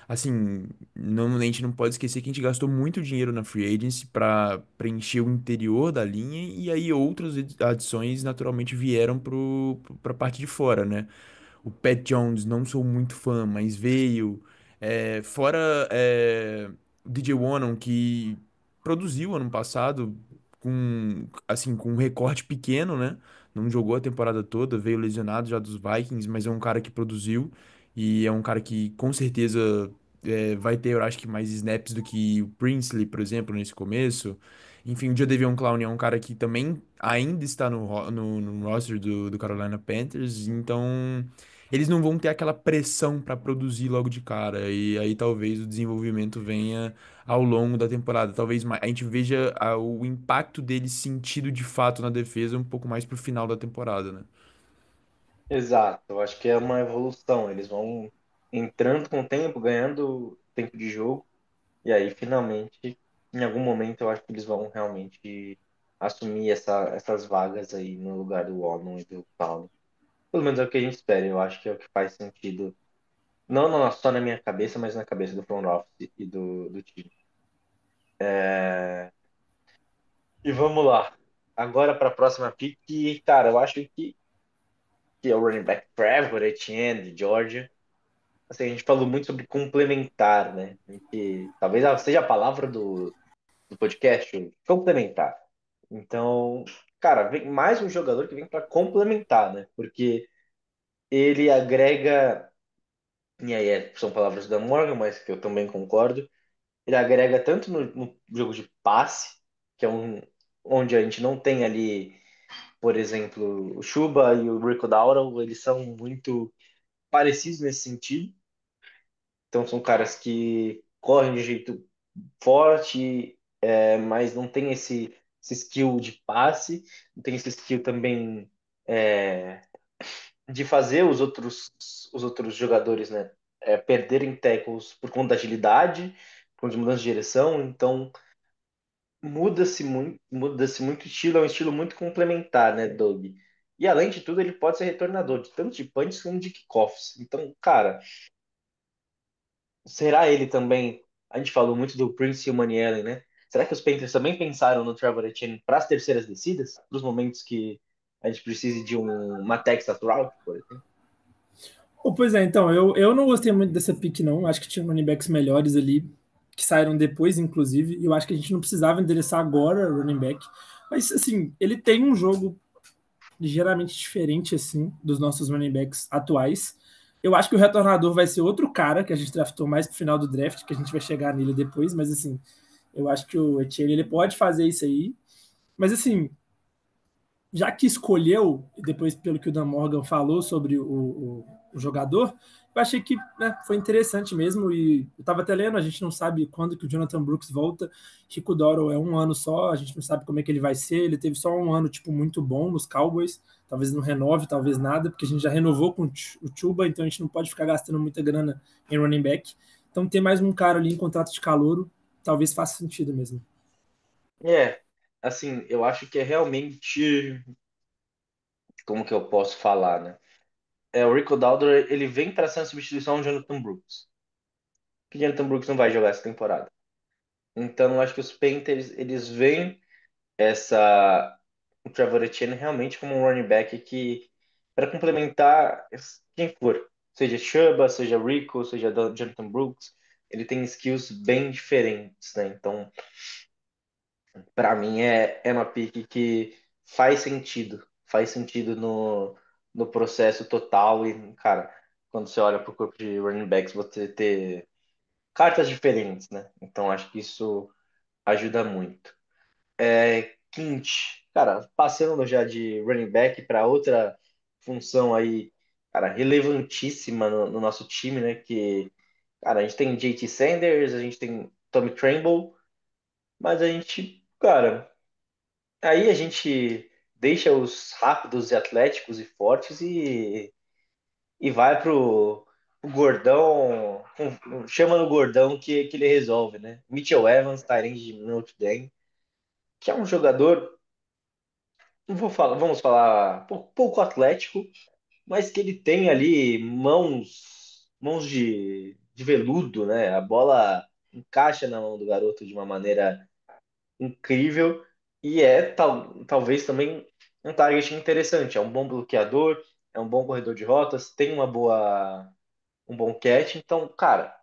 [SPEAKER 3] Assim, não, a gente não pode esquecer que a gente gastou muito dinheiro na free agency para preencher o interior da linha e aí outras adições naturalmente vieram para a parte de fora, né? O Pat Jones, não sou muito fã, mas veio. Fora o DJ Wonnum, que produziu ano passado com, assim, com um recorte pequeno, né? Não jogou a temporada toda, veio lesionado já dos Vikings, mas é um cara que produziu e é um cara que com certeza vai ter, eu acho que, mais snaps do que o Princely, por exemplo, nesse começo. Enfim, o Jadeveon Clowney é um cara que também ainda está no roster do Carolina Panthers, então eles não vão ter aquela pressão para produzir logo de cara. E aí talvez o desenvolvimento venha ao longo da temporada. Talvez a gente veja o impacto deles sentido de fato na defesa um pouco mais pro final da temporada, né?
[SPEAKER 1] Exato, eu acho que é uma evolução. Eles vão entrando com o tempo, ganhando tempo de jogo, e aí finalmente, em algum momento, eu acho que eles vão realmente assumir essas vagas aí no lugar do Wallon e do Paulo. Pelo menos é o que a gente espera, eu acho que é o que faz sentido, não só na minha cabeça, mas na cabeça do front office e do time. E vamos lá. Agora para a próxima pick, cara, eu acho que é o running back Trevor Etienne, de Georgia. Assim, a gente falou muito sobre complementar, né? Que talvez seja a palavra do podcast, complementar. Então, cara, vem mais um jogador que vem para complementar, né? Porque ele agrega, e aí são palavras da Morgan, mas que eu também concordo, ele agrega tanto no jogo de passe, que é onde a gente não tem ali, por exemplo, o Chuba e o Rico Dowdle, eles são muito parecidos nesse sentido. Então são caras que correm de jeito forte, mas não tem esse skill de passe, não tem esse skill também é, de fazer os outros jogadores, né, perderem tackles por conta da agilidade, por conta de mudança de direção. Então muda-se muito o estilo, é um estilo muito complementar, né, Doug? E além de tudo, ele pode ser retornador, de tanto de punts como de kickoffs. Então, cara, será ele também? A gente falou muito do Prince e o Manielli, né? Será que os Panthers também pensaram no Trevor Etienne para as terceiras descidas? Para os momentos que a gente precise de uma Texas route, por exemplo?
[SPEAKER 2] Pois é, então, eu não gostei muito dessa pick, não. Acho que tinha running backs melhores ali, que saíram depois, inclusive. E eu acho que a gente não precisava endereçar agora running back. Mas, assim, ele tem um jogo ligeiramente diferente, assim, dos nossos running backs atuais. Eu acho que o retornador vai ser outro cara que a gente draftou mais pro final do draft, que a gente vai chegar nele depois. Mas, assim, eu acho que o Etienne, ele pode fazer isso aí. Mas, assim, já que escolheu, e depois pelo que o Dan Morgan falou sobre o jogador, eu achei que, né, foi interessante mesmo. E eu estava até lendo, a gente não sabe quando que o Jonathan Brooks volta. Chico Doro é um ano só, a gente não sabe como é que ele vai ser. Ele teve só um ano tipo muito bom nos Cowboys, talvez não renove, talvez nada, porque a gente já renovou com o Chuba, então a gente não pode ficar gastando muita grana em running back. Então ter mais um cara ali em contrato de calouro talvez faça sentido mesmo.
[SPEAKER 1] É, assim, eu acho que é realmente, como que eu posso falar, né? O Rico Dowdle, ele vem para ser uma substituição ao Jonathan Brooks. Que o Jonathan Brooks não vai jogar essa temporada. Então, eu acho que os Panthers, eles veem o Trevor Etienne realmente como um running back que, para complementar quem for, seja Chuba, seja Rico, seja Jonathan Brooks, ele tem skills bem diferentes, né? Então, para mim, é uma pick que faz sentido no processo total. E, cara, quando você olha para o corpo de running backs, você ter cartas diferentes, né? Então, acho que isso ajuda muito. Quint, cara, passando já de running back para outra função aí, cara, relevantíssima no nosso time, né? Que, cara, a gente tem JT Sanders, a gente tem Tommy Tremble, mas a gente, cara, aí a gente deixa os rápidos e atléticos e fortes e vai pro gordão, chama no gordão que ele resolve, né? Mitchell Evans, Tyrande de Notre Dame, que é um jogador, não vou falar, vamos falar, pouco atlético, mas que ele tem ali mãos de veludo, né? A bola encaixa na mão do garoto de uma maneira incrível e talvez também um target interessante. É um bom bloqueador, é um bom corredor de rotas, tem um bom catch. Então, cara,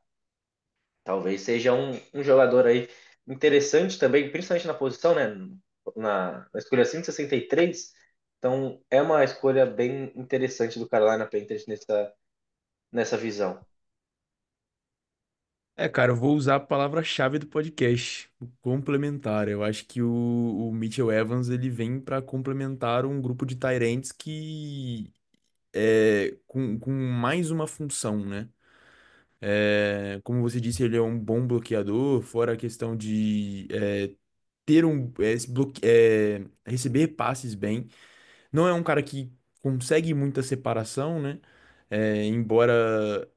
[SPEAKER 1] talvez seja um jogador aí interessante também, principalmente na posição, né? Na escolha 163. Então, é uma escolha bem interessante do Carolina Panthers nessa visão.
[SPEAKER 3] Cara, eu vou usar a palavra-chave do podcast, o complementar. Eu acho que o Mitchell Evans ele vem para complementar um grupo de tight ends que com mais uma função, né? Como você disse, ele é um bom bloqueador, fora a questão de ter receber passes bem. Não é um cara que consegue muita separação, né? Embora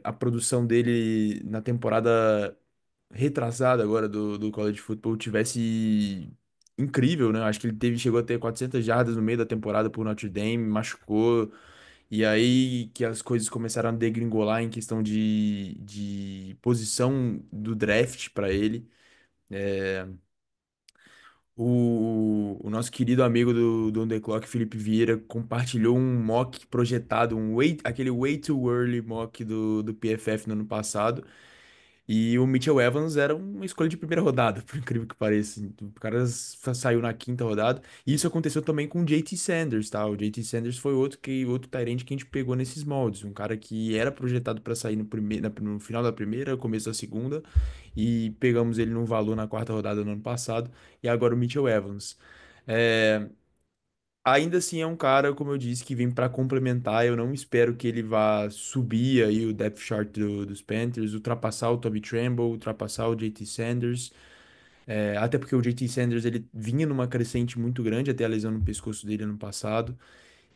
[SPEAKER 3] a produção dele na temporada retrasada agora do College Football tivesse incrível, né? Acho que ele chegou a ter 400 jardas no meio da temporada por Notre Dame, machucou. E aí que as coisas começaram a degringolar em questão de posição do draft para ele. O nosso querido amigo do On The Clock, Felipe Vieira, compartilhou um mock projetado, aquele way too early mock do PFF no ano passado. E o Mitchell Evans era uma escolha de primeira rodada, por incrível que pareça. O cara saiu na quinta rodada. E isso aconteceu também com o JT Sanders, tá? O JT Sanders foi outro tight end que a gente pegou nesses moldes. Um cara que era projetado para sair no final da primeira, começo da segunda. E pegamos ele num valor na quarta rodada no ano passado. E agora o Mitchell Evans. É, Ainda assim é um cara, como eu disse, que vem para complementar. Eu não espero que ele vá subir aí o depth chart dos Panthers, ultrapassar o Tommy Tremble, ultrapassar o JT Sanders. Até porque o JT Sanders ele vinha numa crescente muito grande até a lesão no pescoço dele ano passado.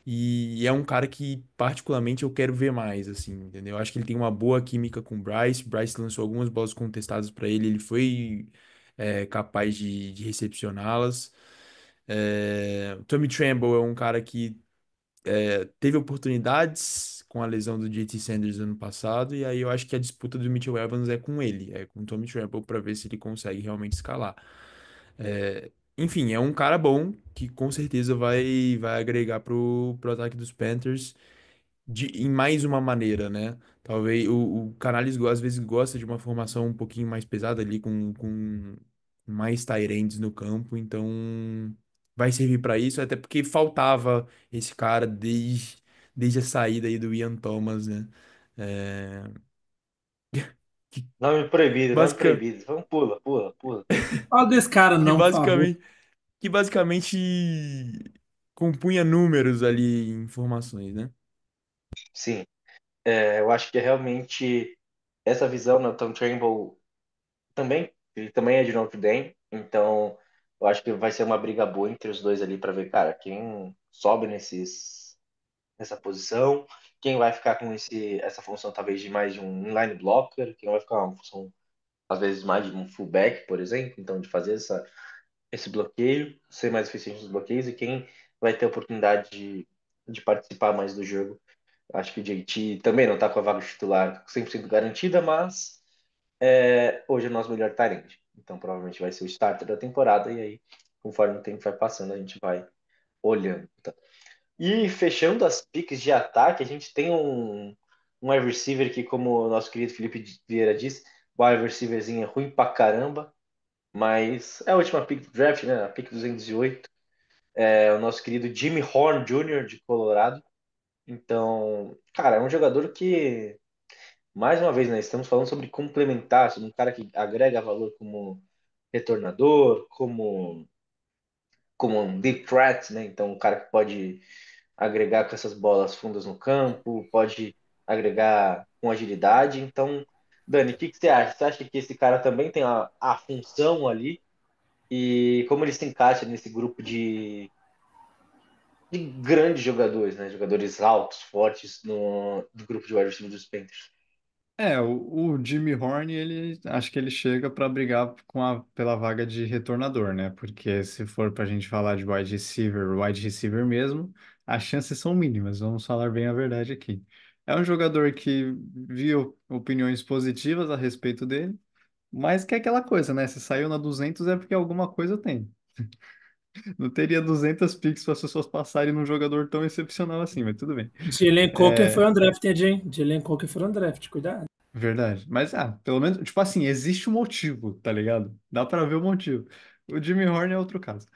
[SPEAKER 3] E é um cara que, particularmente, eu quero ver mais, assim, entendeu? Eu acho que ele tem uma boa química com o Bryce. Bryce lançou algumas bolas contestadas para ele, ele foi capaz de recepcioná-las. O Tommy Tremble é um cara que teve oportunidades com a lesão do JT Sanders ano passado, e aí eu acho que a disputa do Mitchell Evans é com ele, é com o Tommy Tremble, para ver se ele consegue realmente escalar. Enfim, é um cara bom que com certeza vai agregar pro ataque dos Panthers em mais uma maneira, né? Talvez o Canales às vezes gosta de uma formação um pouquinho mais pesada ali com mais tight ends no campo, então vai servir para isso, até porque faltava esse cara desde a saída aí do Ian Thomas, né? É, que,
[SPEAKER 1] Nome proibido, nome
[SPEAKER 3] basica,
[SPEAKER 1] proibido. Vamos, pula, pula, pula.
[SPEAKER 2] Fala desse cara,
[SPEAKER 3] que
[SPEAKER 2] não, por favor.
[SPEAKER 3] basicamente que basicamente compunha números ali, informações, né?
[SPEAKER 1] Sim, eu acho que é realmente essa visão, né? O Tom Tremble também, ele também é de Notre Dame, então eu acho que vai ser uma briga boa entre os dois ali para ver, cara, quem sobe nessa posição, quem vai ficar com essa função talvez de mais de um inline blocker, quem vai ficar uma função às vezes mais de um fullback, por exemplo, então de fazer esse bloqueio, ser mais eficiente nos bloqueios e quem vai ter a oportunidade de participar mais do jogo. Acho que o JT também não está com a vaga de titular 100% garantida, mas hoje é o nosso melhor talento. Então provavelmente vai ser o starter da temporada e aí, conforme o tempo vai passando, a gente vai olhando. Tá? E fechando as piques de ataque, a gente tem um wide receiver que, como o nosso querido Felipe Vieira disse, o wide receiverzinho é ruim pra caramba, mas é a última pick do draft, né? A pick 208. É o nosso querido Jimmy Horn Jr. de Colorado. Então, cara, é um jogador que, mais uma vez, né, estamos falando sobre complementar, sobre um cara que agrega valor como retornador, como um deep threat, né? Então, um cara que pode agregar com essas bolas fundas no campo, pode agregar com agilidade. Então, Dani, o que você acha? Você acha que esse cara também tem a função ali? E como ele se encaixa nesse grupo de grandes jogadores, né? Jogadores altos, fortes do grupo de wide receiver dos Panthers.
[SPEAKER 4] O Jimmy Horn, ele acho que ele chega para brigar pela vaga de retornador, né? Porque se for para a gente falar de wide receiver mesmo, as chances são mínimas, vamos falar bem a verdade aqui. É um jogador que viu opiniões positivas a respeito dele, mas que é aquela coisa, né? Se saiu na 200 é porque alguma coisa tem. Não teria 200 picks para as pessoas passarem num jogador tão excepcional assim, mas tudo bem.
[SPEAKER 2] Jalen Coker foi
[SPEAKER 4] É,
[SPEAKER 2] undrafted, hein? Jalen Coker foi undrafted, cuidado.
[SPEAKER 4] verdade. Mas, pelo menos, tipo assim, existe um motivo, tá ligado? Dá pra ver o motivo. O Jimmy Horn é outro caso.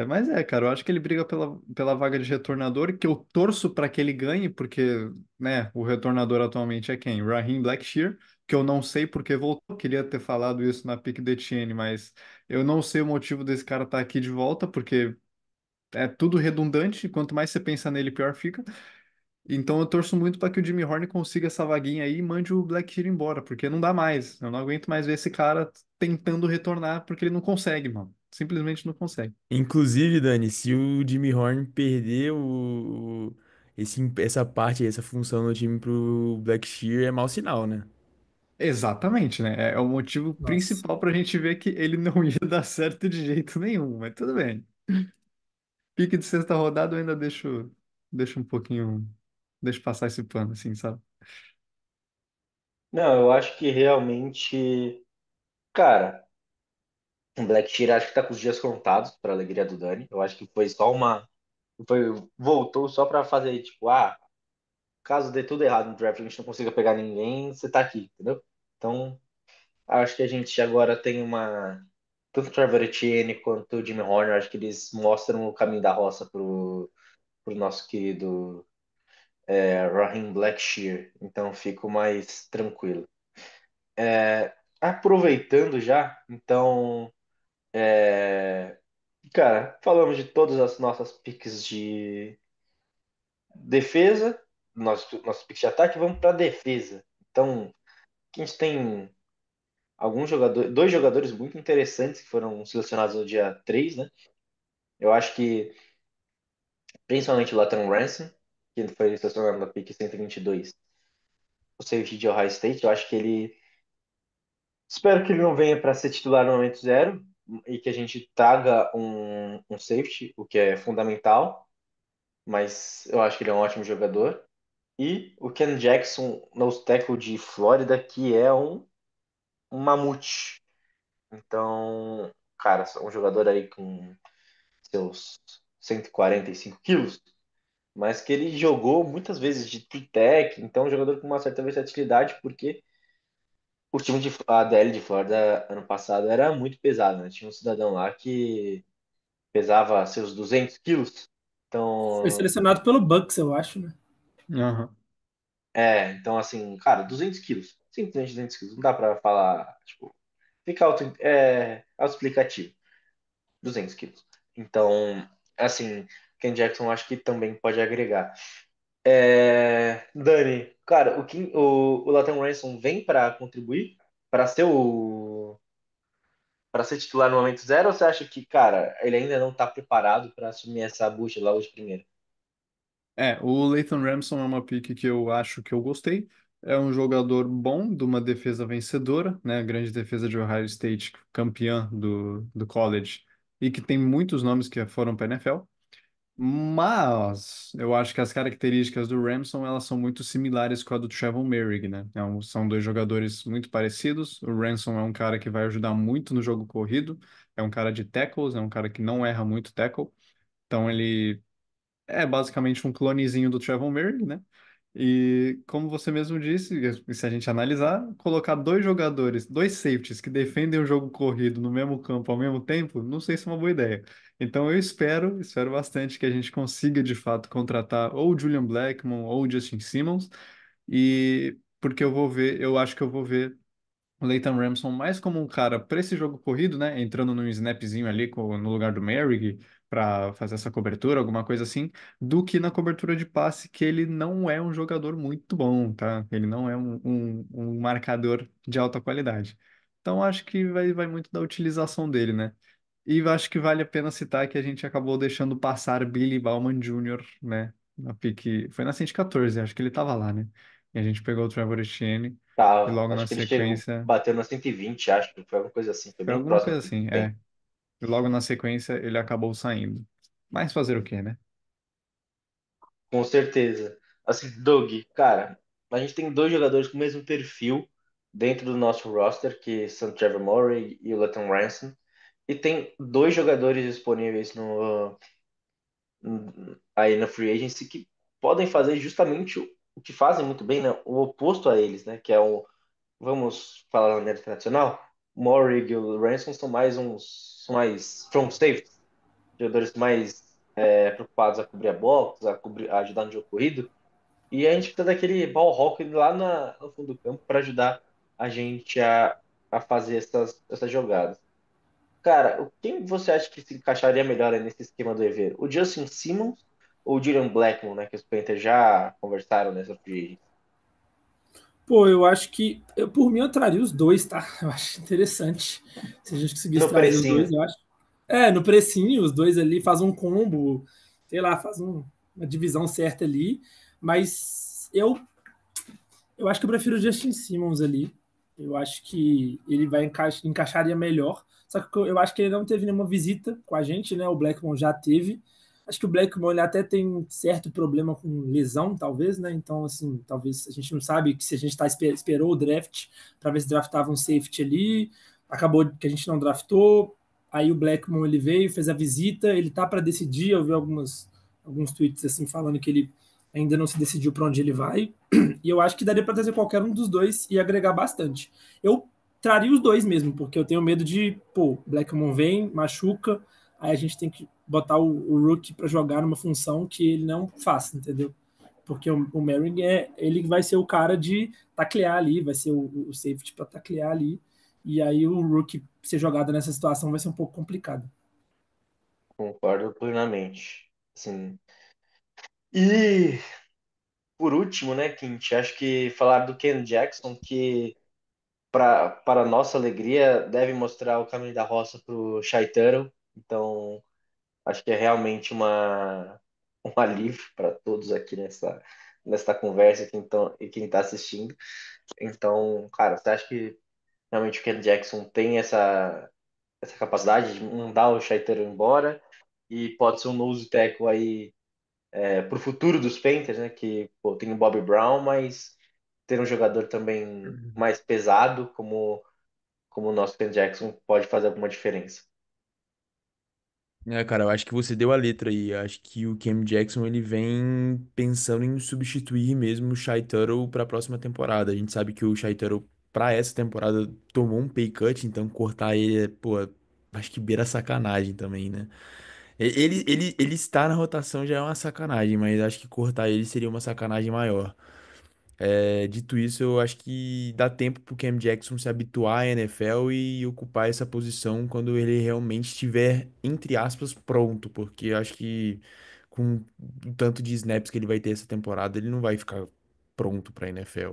[SPEAKER 4] Mas cara, eu acho que ele briga pela vaga de retornador, que eu torço pra que ele ganhe, porque, né, o retornador atualmente é quem? Raheem Blackshear, que eu não sei porque voltou. Queria ter falado isso na pick de Etienne, mas eu não sei o motivo desse cara estar aqui de volta, porque é tudo redundante, e quanto mais você pensa nele, pior fica. Então eu torço muito para que o Jimmy Horn consiga essa vaguinha aí e mande o Black Shear embora, porque não dá mais. Eu não aguento mais ver esse cara tentando retornar porque ele não consegue, mano. simplesmente não consegue.
[SPEAKER 3] Inclusive, Dani, se o Jimmy Horn perder essa parte, essa função no time pro Black Shear, é mau sinal, né?
[SPEAKER 4] Exatamente, né? É o motivo
[SPEAKER 2] Nossa.
[SPEAKER 4] principal pra gente ver que ele não ia dar certo de jeito nenhum, mas tudo bem. Pique de sexta rodada eu ainda deixo um pouquinho, deixo passar esse pano, assim, sabe?
[SPEAKER 1] Não, eu acho que realmente, cara, o Black Shear acho que tá com os dias contados, para alegria do Dani. Eu acho que foi só uma. Voltou só para fazer, tipo, caso dê tudo errado no draft, a gente não consiga pegar ninguém, você tá aqui, entendeu? Então, acho que a gente agora tem uma. Tanto o Trevor Etienne quanto o Jimmy Horner, acho que eles mostram o caminho da roça pro nosso querido Raheem Blackshear. Então, fico mais tranquilo. Aproveitando já, então. Cara, falamos de todas as nossas picks de defesa, nossos picks de ataque, vamos para defesa. Então, aqui a gente tem alguns jogadores, dois jogadores muito interessantes que foram selecionados no dia 3, né? Eu acho que principalmente o Lathan Ransom, que foi selecionado na pick 122, o safety de Ohio State, eu acho que ele espero que ele não venha para ser titular no momento zero e que a gente traga um safety, o que é fundamental, mas eu acho que ele é um ótimo jogador. E o Ken Jackson, nose tackle de Flórida, que é um mamute. Então, cara, um jogador aí com seus 145 quilos, mas que ele jogou muitas vezes de tech, então um jogador com uma certa versatilidade, porque o time de a DL de Flórida ano passado era muito pesado, né? Tinha um cidadão lá que pesava seus 200 quilos.
[SPEAKER 2] Foi
[SPEAKER 1] Então,
[SPEAKER 2] selecionado pelo Bucks, eu acho, né?
[SPEAKER 4] Aham.
[SPEAKER 1] então assim, cara, 200 quilos. Simplesmente 200 quilos. Não dá pra falar, tipo, fica autoexplicativo. 200 quilos. Então, assim, Ken Jackson acho que também pode agregar. Dani, cara, o Lathan Ransom vem para contribuir? Para ser para ser titular no momento zero? Ou você acha que, cara, ele ainda não tá preparado para assumir essa bucha logo de primeiro?
[SPEAKER 4] O Lathan Ramsey é uma pick que eu acho que eu gostei. É um jogador bom, de uma defesa vencedora, né? Grande defesa de Ohio State, campeã do college, e que tem muitos nomes que foram para a NFL. Mas eu acho que as características do Ramson elas são muito similares com a do Trevor Merrick, né? São dois jogadores muito parecidos. O Ramson é um cara que vai ajudar muito no jogo corrido, é um cara de tackles, é um cara que não erra muito tackle. Então ele é basicamente um clonezinho do Trevor Merrick, né? E como você mesmo disse, e se a gente analisar, colocar dois jogadores, dois safeties que defendem o jogo corrido no mesmo campo ao mesmo tempo, não sei se é uma boa ideia. Então eu espero bastante que a gente consiga de fato contratar ou o Julian Blackmon ou o Justin Simmons, e porque eu acho que eu vou ver o Leighton Ramsey mais como um cara para esse jogo corrido, né? Entrando num snapzinho ali no lugar do Merrick para fazer essa cobertura, alguma coisa assim, do que na cobertura de passe, que ele não é um jogador muito bom, tá? Ele não é um marcador de alta qualidade. Então acho que vai muito da utilização dele, né? E eu acho que vale a pena citar que a gente acabou deixando passar Billy Bauman Jr., né? Na pique, foi na 114, acho que ele tava lá, né? E a gente pegou o Trevor Etienne. E
[SPEAKER 1] Tá,
[SPEAKER 4] logo
[SPEAKER 1] acho
[SPEAKER 4] na
[SPEAKER 1] que ele chegou,
[SPEAKER 4] sequência,
[SPEAKER 1] bateu na 120, acho que foi alguma coisa assim, foi
[SPEAKER 4] foi
[SPEAKER 1] bem
[SPEAKER 4] alguma
[SPEAKER 1] próximo
[SPEAKER 4] coisa
[SPEAKER 1] do
[SPEAKER 4] assim,
[SPEAKER 1] bem.
[SPEAKER 4] é. E logo na sequência ele acabou saindo. Mas fazer o quê, né?
[SPEAKER 1] Com certeza. Assim, Doug, cara, a gente tem dois jogadores com o mesmo perfil dentro do nosso roster, que são o Trevor Murray e o Lathan Ransom. E tem dois jogadores disponíveis aí na Free Agency que podem fazer justamente o que fazem muito bem, né? O oposto a eles, né? Que é vamos falar da maneira tradicional, o Murray e o Ransom são mais front safety, jogadores mais preocupados a cobrir a box, a ajudar no jogo corrido. E a gente precisa daquele ball hawk lá no fundo do campo para ajudar a gente a fazer essas jogadas. Cara, quem você acha que se encaixaria melhor aí nesse esquema do EV? O Justin Simmons ou o Julian Blackmon, né? Que os Panthers já conversaram nessa free agency?
[SPEAKER 2] Pô, eu acho que, por mim, eu traria os dois, tá? Eu acho interessante. Se a gente conseguisse
[SPEAKER 1] No
[SPEAKER 2] trazer os dois,
[SPEAKER 1] precinho.
[SPEAKER 2] eu acho. No precinho, os dois ali fazem um combo, sei lá, uma divisão certa ali. Mas eu acho que eu prefiro o Justin Simmons ali. Eu acho que ele encaixaria melhor. Só que eu acho que ele não teve nenhuma visita com a gente, né? O Blackmon já teve. Acho que o Blackmon ele até tem um certo problema com lesão, talvez, né? Então, assim, talvez a gente não sabe que se a gente esperou o draft para ver se draftava um safety ali. Acabou que a gente não draftou. Aí o Blackmon ele veio, fez a visita, ele tá para decidir. Eu vi alguns tweets assim falando que ele ainda não se decidiu para onde ele vai. E eu acho que daria para trazer qualquer um dos dois e agregar bastante. Eu traria os dois mesmo, porque eu tenho medo de, pô, Blackmon vem, machuca, aí a gente tem que botar o Rookie para jogar numa função que ele não faz, entendeu? Porque o Merrick ele vai ser o cara de taclear ali, vai ser o safety para taclear ali, e aí o Rookie ser jogado nessa situação vai ser um pouco complicado.
[SPEAKER 1] Concordo plenamente. Assim, e por último, né, Quint, acho que falar do Ken Jackson, que para nossa alegria deve mostrar o caminho da roça para o Shai Tuttle. Então, acho que é realmente um alívio para todos aqui nesta conversa e quem está assistindo. Então, cara, você acha que realmente o Ken Jackson tem essa capacidade de mandar o Shai Tuttle embora e pode ser um nose tackle aí para o futuro dos Panthers, né? Que pô, tem o Bobby Brown, mas ter um jogador também mais pesado como o nosso Ken Jackson pode fazer alguma diferença.
[SPEAKER 3] Cara, eu acho que você deu a letra aí. Eu acho que o Cam Jackson ele vem pensando em substituir mesmo o Shai Tuttle para a próxima temporada. A gente sabe que o Shai Tuttle para essa temporada tomou um pay cut, então cortar ele, pô, acho que beira sacanagem também, né? Ele está na rotação já é uma sacanagem, mas acho que cortar ele seria uma sacanagem maior. Dito isso, eu acho que dá tempo pro Cam Jackson se habituar à NFL e ocupar essa posição quando ele realmente estiver, entre aspas, pronto, porque eu acho que com o tanto de snaps que ele vai ter essa temporada, ele não vai ficar pronto pra NFL.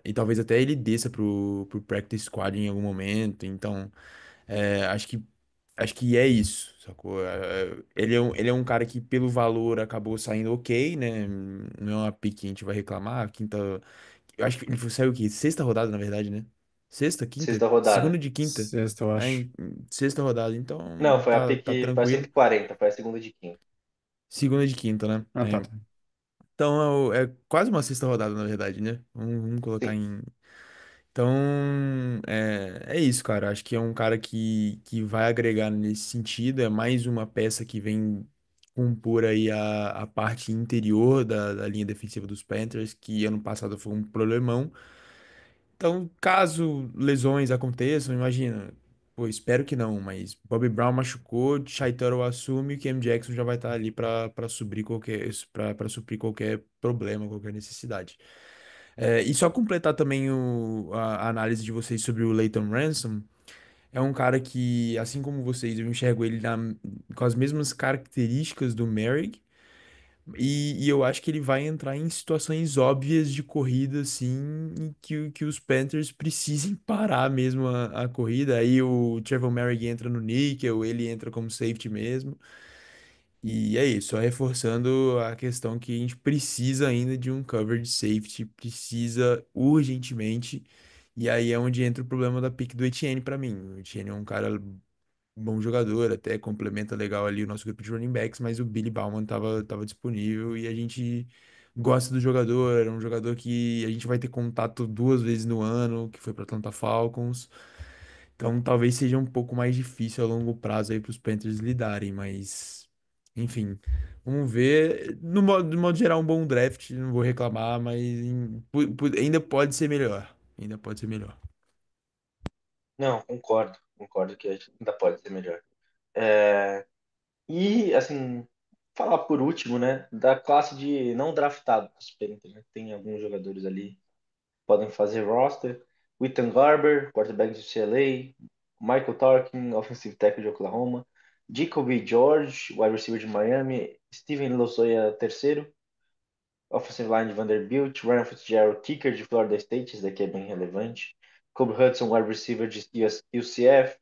[SPEAKER 3] E talvez até ele desça pro practice squad em algum momento, então acho que é isso, sacou? Ele é um cara que, pelo valor, acabou saindo ok, né? Não é uma pick que a gente vai reclamar. Quinta. Eu acho que ele saiu o quê? Sexta rodada, na verdade, né? Sexta, quinta?
[SPEAKER 1] Sexta rodada.
[SPEAKER 3] Segunda de quinta?
[SPEAKER 4] Sexta, eu acho.
[SPEAKER 3] Sexta rodada,
[SPEAKER 1] Não,
[SPEAKER 3] então
[SPEAKER 1] foi a
[SPEAKER 3] tá,
[SPEAKER 1] pick
[SPEAKER 3] tá
[SPEAKER 1] para
[SPEAKER 3] tranquilo.
[SPEAKER 1] 140, foi a segunda de quinta.
[SPEAKER 3] Segunda de quinta, né?
[SPEAKER 4] Ah, tá.
[SPEAKER 3] Então é quase uma sexta rodada, na verdade, né? Vamos colocar
[SPEAKER 1] Sim.
[SPEAKER 3] em. Então, é isso, cara. Acho que é um cara que vai agregar nesse sentido. É mais uma peça que vem compor aí a parte interior da linha defensiva dos Panthers, que ano passado foi um problemão. Então, caso lesões aconteçam, imagina. Pô, espero que não, mas Bobby Brown machucou, Shai Tuttle assume e Cam Jackson já vai estar ali para suprir qualquer problema, qualquer necessidade. E só completar também a análise de vocês sobre o Leighton Ransom, é um cara que, assim como vocês, eu enxergo ele com as mesmas características do Merrick, e eu acho que ele vai entrar em situações óbvias de corrida, assim, em que os Panthers precisem parar mesmo a corrida. Aí o Trevor Merrick entra no níquel, ele entra como safety mesmo. E é isso, só reforçando a questão que a gente precisa ainda de um coverage safety, precisa urgentemente. E aí é onde entra o problema da pick do Etienne para mim. O Etienne é um cara bom jogador, até complementa legal ali o nosso grupo de running backs, mas o Billy Bauman tava disponível e a gente gosta do jogador, é um jogador que a gente vai ter contato 2 vezes no ano, que foi para Atlanta Falcons. Então talvez seja um pouco mais difícil a longo prazo aí para os Panthers lidarem, mas enfim, vamos ver. No modo geral, um bom draft, não vou reclamar, mas ainda pode ser melhor. Ainda pode ser melhor.
[SPEAKER 1] Não, concordo que ainda pode ser melhor. É, e, assim, falar por último, né, da classe de não draftado dos Panthers, né? Tem alguns jogadores ali que podem fazer roster. Ethan Garber, quarterback de UCLA. Michael Tarkin, offensive tackle de Oklahoma. Jacoby George, wide receiver de Miami. Steven Losoya, terceiro. Offensive line de Vanderbilt. Ryan Fitzgerald, kicker de Florida State. Esse daqui é bem relevante. Kobe Hudson, wide receiver de UCF.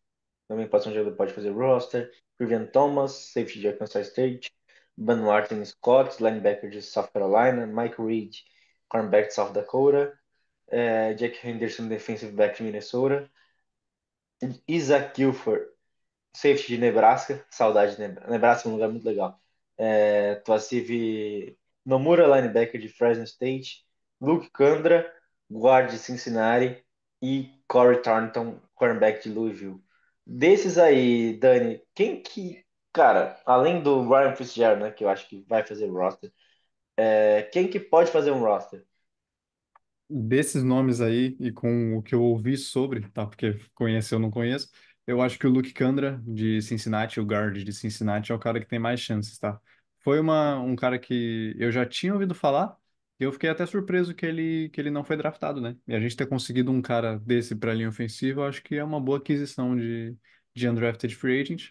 [SPEAKER 1] também pode ser um jogador que pode fazer roster. Vivian Thomas, safety de Arkansas State. Ben Martin Scott, linebacker de South Carolina. Mike Reed, cornerback de South Dakota. Jack Henderson, defensive back de Minnesota. Isaac Gilford, safety de Nebraska. Saudade de Nebraska. Nebraska é um lugar muito legal. Tuasive Nomura, linebacker de Fresno State. Luke Kandra, guard de Cincinnati. E Corey Thornton, cornerback de Louisville. Desses aí, Dani, quem que, cara, além do Ryan Fitzgerald, né, que eu acho que vai fazer o roster, quem que pode fazer um roster?
[SPEAKER 4] Desses nomes aí, e com o que eu ouvi sobre, tá? Porque conhecer eu não conheço, eu acho que o Luke Kandra, de Cincinnati, o guard de Cincinnati, é o cara que tem mais chances, tá? Foi um cara que eu já tinha ouvido falar, e eu fiquei até surpreso que ele não foi draftado, né? E a gente ter conseguido um cara desse para a linha ofensiva, eu acho que é uma boa aquisição de undrafted free agent.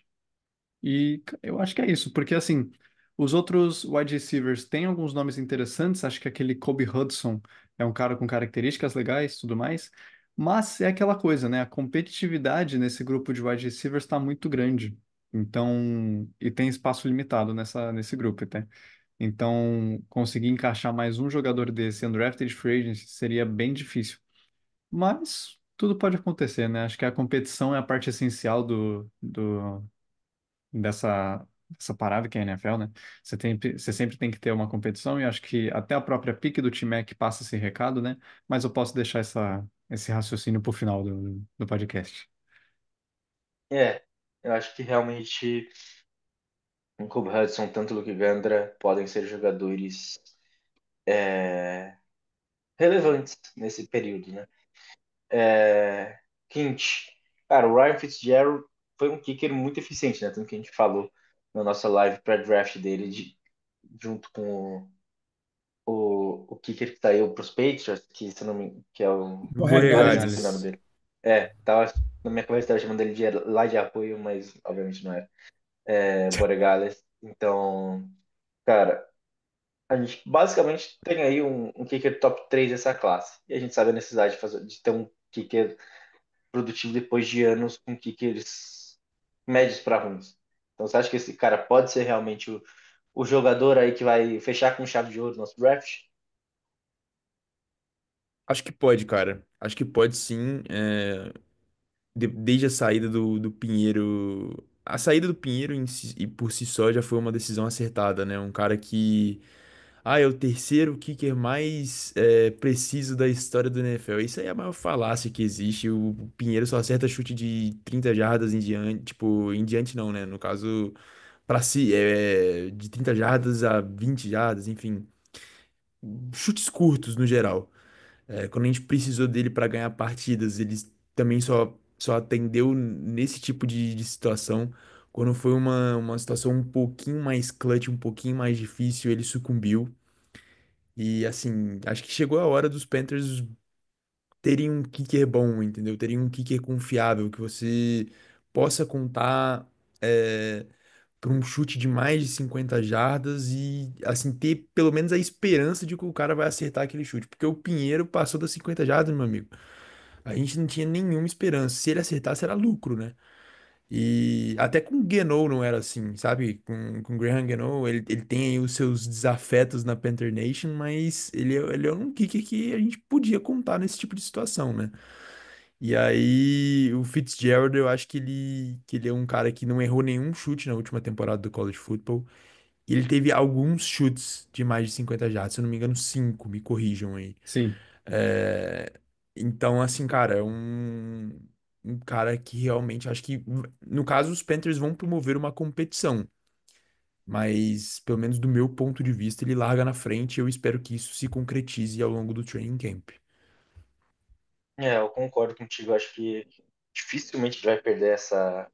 [SPEAKER 4] E eu acho que é isso, porque assim, os outros wide receivers têm alguns nomes interessantes, acho que aquele Kobe Hudson é um cara com características legais, tudo mais, mas é aquela coisa, né? A competitividade nesse grupo de wide receivers está muito grande. Então, e tem espaço limitado nesse grupo, até. Então, conseguir encaixar mais um jogador desse undrafted free agent seria bem difícil. Mas tudo pode acontecer, né? Acho que a competição é a parte essencial dessa parada que é a NFL, né? Você sempre tem que ter uma competição e acho que até a própria pique do time é que passa esse recado, né? Mas eu posso deixar esse raciocínio para o final do podcast.
[SPEAKER 1] É, eu acho que realmente o Kobe Hudson, tanto o Luke Gandra, podem ser jogadores é, relevantes nesse período, né? Quinte, cara, o Ryan Fitzgerald foi um kicker muito eficiente, né? Tanto que a gente falou na nossa live pré-draft dele, junto com o kicker que saiu para os Patriots, que, se eu não me, que é o. Agora eu esqueci o nome
[SPEAKER 3] Borregales.
[SPEAKER 1] dele. Tava na minha cabeça, estava chamando ele de lá de apoio, mas obviamente não é. Borregales. Então, cara, a gente basicamente tem aí um kicker top 3 dessa classe. E a gente sabe a necessidade de ter um kicker produtivo depois de anos com kickers médios para ruins. Então, você acha que esse cara pode ser realmente o jogador aí que vai fechar com chave de ouro no nosso draft?
[SPEAKER 3] Acho que pode, cara. Acho que pode sim. Desde a saída do Pinheiro. A saída do Pinheiro e por si só já foi uma decisão acertada, né? Um cara que. Ah, é o terceiro kicker mais preciso da história do NFL. Isso aí é a maior falácia que existe. O Pinheiro só acerta chute de 30 jardas em diante. Tipo, em diante não, né? No caso, pra si, de 30 jardas a 20 jardas, enfim. Chutes curtos no geral. Quando a gente precisou dele para ganhar partidas, ele também só atendeu nesse tipo de situação. Quando foi uma situação um pouquinho mais clutch, um pouquinho mais difícil, ele sucumbiu. E assim, acho que chegou a hora dos Panthers terem um kicker bom, entendeu? Terem um kicker confiável, que você possa contar para um chute de mais de 50 jardas e assim ter pelo menos a esperança de que o cara vai acertar aquele chute. Porque o Pinheiro passou das 50 jardas, meu amigo. A gente não tinha nenhuma esperança. Se ele acertasse, era lucro, né? E até com o Geno não era assim, sabe? Com o Graham Geno, ele tem aí os seus desafetos na Panther Nation, mas ele é um kicker que a gente podia contar nesse tipo de situação, né? E aí, o Fitzgerald, eu acho que ele é um cara que não errou nenhum chute na última temporada do College Football. E ele teve alguns chutes de mais de 50 jardas, se eu não me engano, cinco, me corrijam aí.
[SPEAKER 4] Sim.
[SPEAKER 3] É, Então, assim, cara, é um cara que realmente acho que, no caso, os Panthers vão promover uma competição, mas, pelo menos do meu ponto de vista, ele larga na frente e eu espero que isso se concretize ao longo do training camp.
[SPEAKER 1] Eu concordo contigo. Acho que dificilmente ele vai perder essa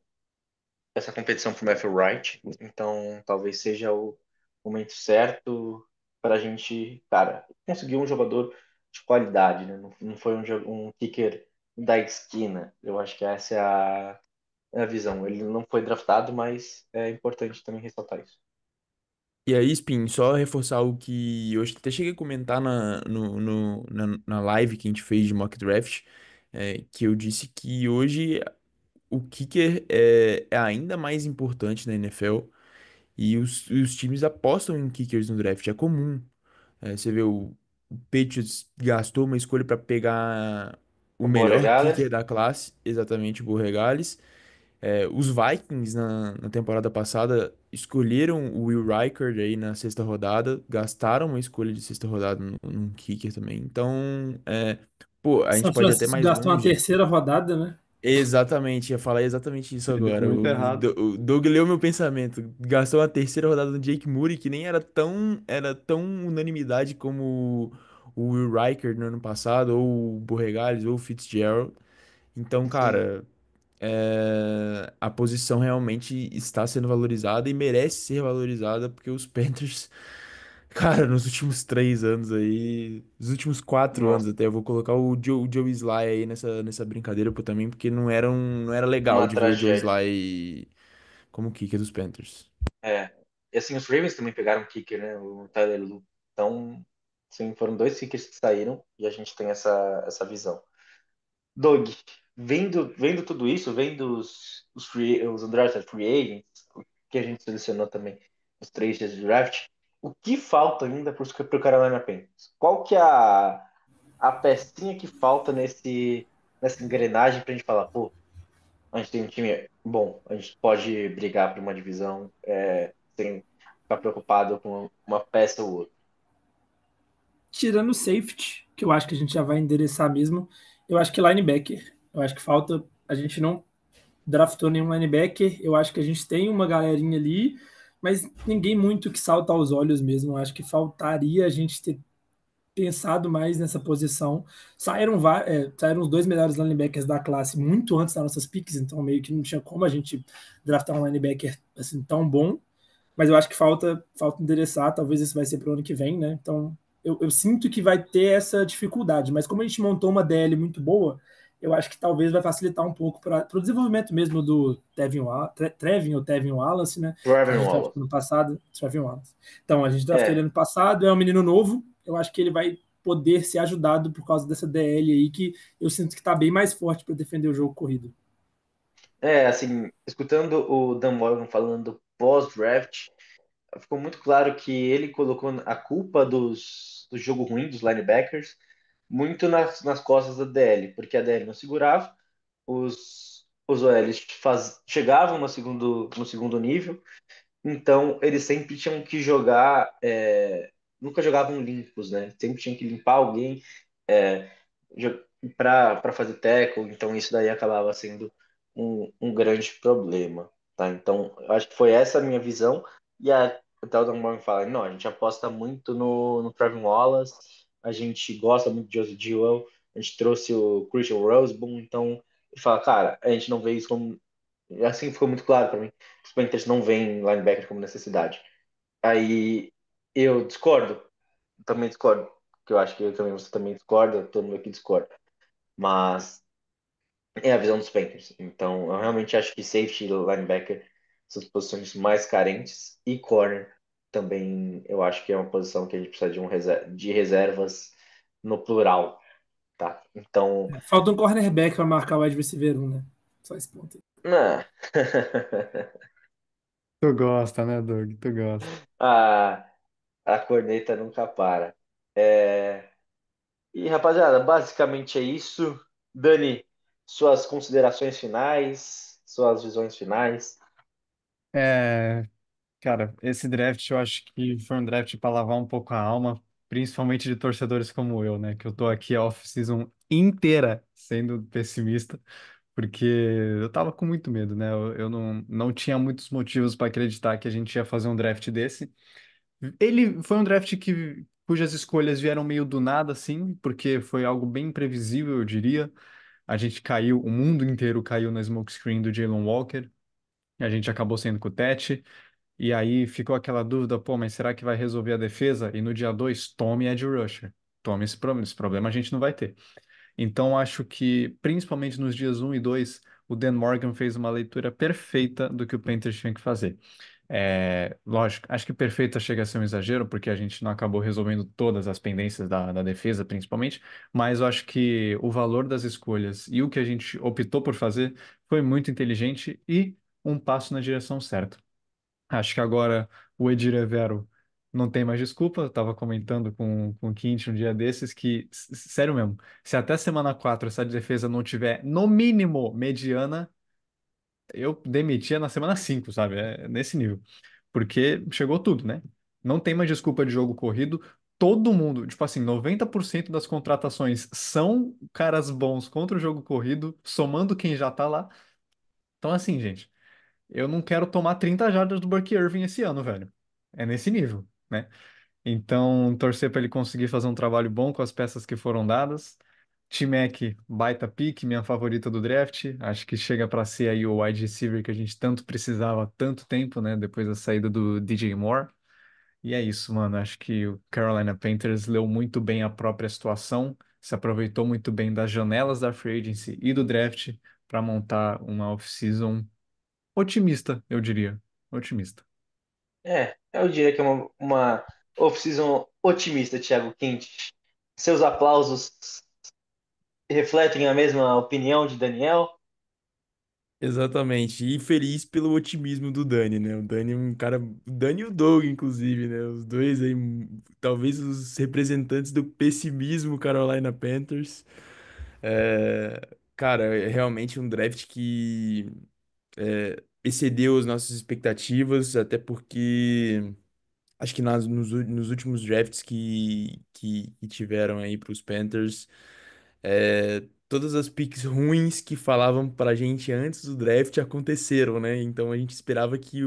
[SPEAKER 1] competição pro Matthew Wright. Então, talvez seja o momento certo para a gente, cara, conseguir um jogador de qualidade, né? Não foi um kicker da esquina. Eu acho que essa é a visão. Ele não foi draftado, mas é importante também ressaltar isso.
[SPEAKER 3] E aí, Spin, só reforçar o que eu até cheguei a comentar na live que a gente fez de mock draft, que eu disse que hoje o kicker é ainda mais importante na NFL e os times apostam em kickers no draft. É comum. Você vê o Patriots gastou uma escolha para pegar o
[SPEAKER 1] O
[SPEAKER 3] melhor
[SPEAKER 1] Borregales,
[SPEAKER 3] kicker da classe, exatamente o Borregales. Os Vikings na temporada passada escolheram o Will Riker aí na sexta rodada, gastaram uma escolha de sexta rodada num kicker também. Então, pô, a gente
[SPEAKER 2] São
[SPEAKER 3] pode ir até
[SPEAKER 2] Francisco
[SPEAKER 3] mais
[SPEAKER 2] gastou uma
[SPEAKER 3] longe.
[SPEAKER 2] terceira rodada, né?
[SPEAKER 3] Exatamente, ia falar exatamente isso
[SPEAKER 4] Ele
[SPEAKER 3] agora.
[SPEAKER 4] muito errado.
[SPEAKER 3] O Doug leu meu pensamento. Gastou a terceira rodada no Jake Moody, que nem era tão unanimidade como o Will Riker no ano passado, ou o Borregales, ou o Fitzgerald. Então,
[SPEAKER 1] sim.
[SPEAKER 3] cara, a posição realmente está sendo valorizada e merece ser valorizada, porque os Panthers, cara, nos últimos 3 anos aí, nos últimos 4 anos
[SPEAKER 1] Nossa,
[SPEAKER 3] até, eu vou colocar o Joe Sly aí nessa brincadeira pô, também, porque não era legal
[SPEAKER 1] uma
[SPEAKER 3] de ver o Joe
[SPEAKER 1] tragédia.
[SPEAKER 3] Sly como kicker dos Panthers.
[SPEAKER 1] É. E assim, os Ravens também pegaram um kicker, né? O Tyler Lu. Então, sim, foram dois kickers que saíram e a gente tem essa visão. Doug, vendo tudo isso, vendo os undrafted free agents, o que a gente selecionou também, os 3 dias de draft, o que falta ainda para o Carolina Panthers? Qual que é a pecinha que falta nessa engrenagem para a gente falar, pô, a gente tem um time bom, a gente pode brigar por uma divisão sem ficar preocupado com uma peça ou outra.
[SPEAKER 2] Tirando o safety, que eu acho que a gente já vai endereçar mesmo, eu acho que linebacker. Eu acho que falta. A gente não draftou nenhum linebacker. Eu acho que a gente tem uma galerinha ali, mas ninguém muito que salta aos olhos mesmo. Eu acho que faltaria a gente ter pensado mais nessa posição. Saíram os dois melhores linebackers da classe muito antes das nossas picks, então meio que não tinha como a gente draftar um linebacker assim tão bom. Mas eu acho que falta endereçar, talvez isso vai ser para o ano que vem, né? Então eu sinto que vai ter essa dificuldade, mas como a gente montou uma DL muito boa, eu acho que talvez vai facilitar um pouco para o desenvolvimento mesmo do Trevin ou Tevin Wallace, né? Que a
[SPEAKER 1] Trevor
[SPEAKER 2] gente
[SPEAKER 1] Wallace.
[SPEAKER 2] draftou no passado, Trevin Wallace. Então, a gente draftou ele
[SPEAKER 1] É,
[SPEAKER 2] ano passado, é um menino novo, eu acho que ele vai poder ser ajudado por causa dessa DL aí, que eu sinto que está bem mais forte para defender o jogo corrido.
[SPEAKER 1] assim, escutando o Dan Morgan falando pós-draft, ficou muito claro que ele colocou a culpa do jogo ruim dos linebackers muito nas costas da DL, porque a DL não segurava, os OLs chegavam no segundo nível, então eles sempre tinham que jogar, nunca jogavam limpos, né? Sempre tinham que limpar alguém é, para fazer tackle, então isso daí acabava sendo um grande problema, tá? Então, eu acho que foi essa a minha visão, e até o Don Morgan fala, não, a gente aposta muito no Trevin Wallace, a gente gosta muito de Josie Jewell, a gente trouxe o Christian Rosebon, então, ele fala, cara, a gente não vê isso como... Assim ficou muito claro para mim, os Panthers não veem linebacker como necessidade. Aí, eu discordo, também discordo, que eu acho que eu também, você também discorda, todo mundo aqui discorda. Mas é a visão dos Panthers. Então, eu realmente acho que safety e linebacker são as posições mais carentes. E corner também, eu acho que é uma posição que a gente precisa de reservas no plural, tá? Então,
[SPEAKER 2] Falta um cornerback para marcar o wide receiver 1, né? Só esse ponto aí.
[SPEAKER 1] ah,
[SPEAKER 4] Tu gosta, né, Doug? Tu gosta.
[SPEAKER 1] a, a corneta nunca para. E, rapaziada, basicamente é isso. Dani, suas considerações finais, suas visões finais.
[SPEAKER 4] É, cara, esse draft eu acho que foi um draft para lavar um pouco a alma, principalmente de torcedores como eu, né? Que eu tô aqui a off-season inteira sendo pessimista, porque eu tava com muito medo, né? Eu não tinha muitos motivos para acreditar que a gente ia fazer um draft desse. Ele foi um draft cujas escolhas vieram meio do nada, assim, porque foi algo bem imprevisível, eu diria. A gente caiu, o mundo inteiro caiu na smokescreen do Jalen Walker. A gente acabou sendo com o Tete. E aí ficou aquela dúvida, pô, mas será que vai resolver a defesa? E no dia 2 tome Edge Rusher. Tome esse problema a gente não vai ter. Então acho que, principalmente nos dias 1 e 2 o Dan Morgan fez uma leitura perfeita do que o Panthers tinha que fazer. Lógico, acho que perfeita chega a ser um exagero, porque a gente não acabou resolvendo todas as pendências da defesa, principalmente, mas eu acho que o valor das escolhas e o que a gente optou por fazer foi muito inteligente e um passo na direção certa. Acho que agora o Edir Evero não tem mais desculpa. Eu estava comentando com o Quint um dia desses que, sério mesmo, se até semana 4 essa defesa não tiver, no mínimo, mediana, eu demitia na semana 5, sabe? É nesse nível. Porque chegou tudo, né? Não tem mais desculpa de jogo corrido. Todo mundo, tipo assim, 90% das contratações são caras bons contra o jogo corrido, somando quem já tá lá. Então, assim, gente. Eu não quero tomar 30 jardas do Bucky Irving esse ano, velho. É nesse nível, né? Então, torcer para ele conseguir fazer um trabalho bom com as peças que foram dadas. T-Mac, baita pick, minha favorita do draft. Acho que chega para ser aí o wide receiver que a gente tanto precisava há tanto tempo, né? Depois da saída do DJ Moore. E é isso, mano. Acho que o Carolina Panthers leu muito bem a própria situação, se aproveitou muito bem das janelas da free agency e do draft para montar uma off-season otimista, eu diria. Otimista.
[SPEAKER 1] Eu diria que é uma off-season otimista, Thiago Quint. Seus aplausos refletem a mesma opinião de Daniel?
[SPEAKER 3] Exatamente. E feliz pelo otimismo do Dani, né? O Dani é um cara. O Dani e o Doug, inclusive, né? Os dois aí, talvez os representantes do pessimismo Carolina Panthers. Cara, é realmente um draft que excedeu as nossas expectativas, até porque acho que nos últimos drafts que tiveram aí para os Panthers. Todas as picks ruins que falavam pra gente antes do draft aconteceram, né? Então a gente esperava que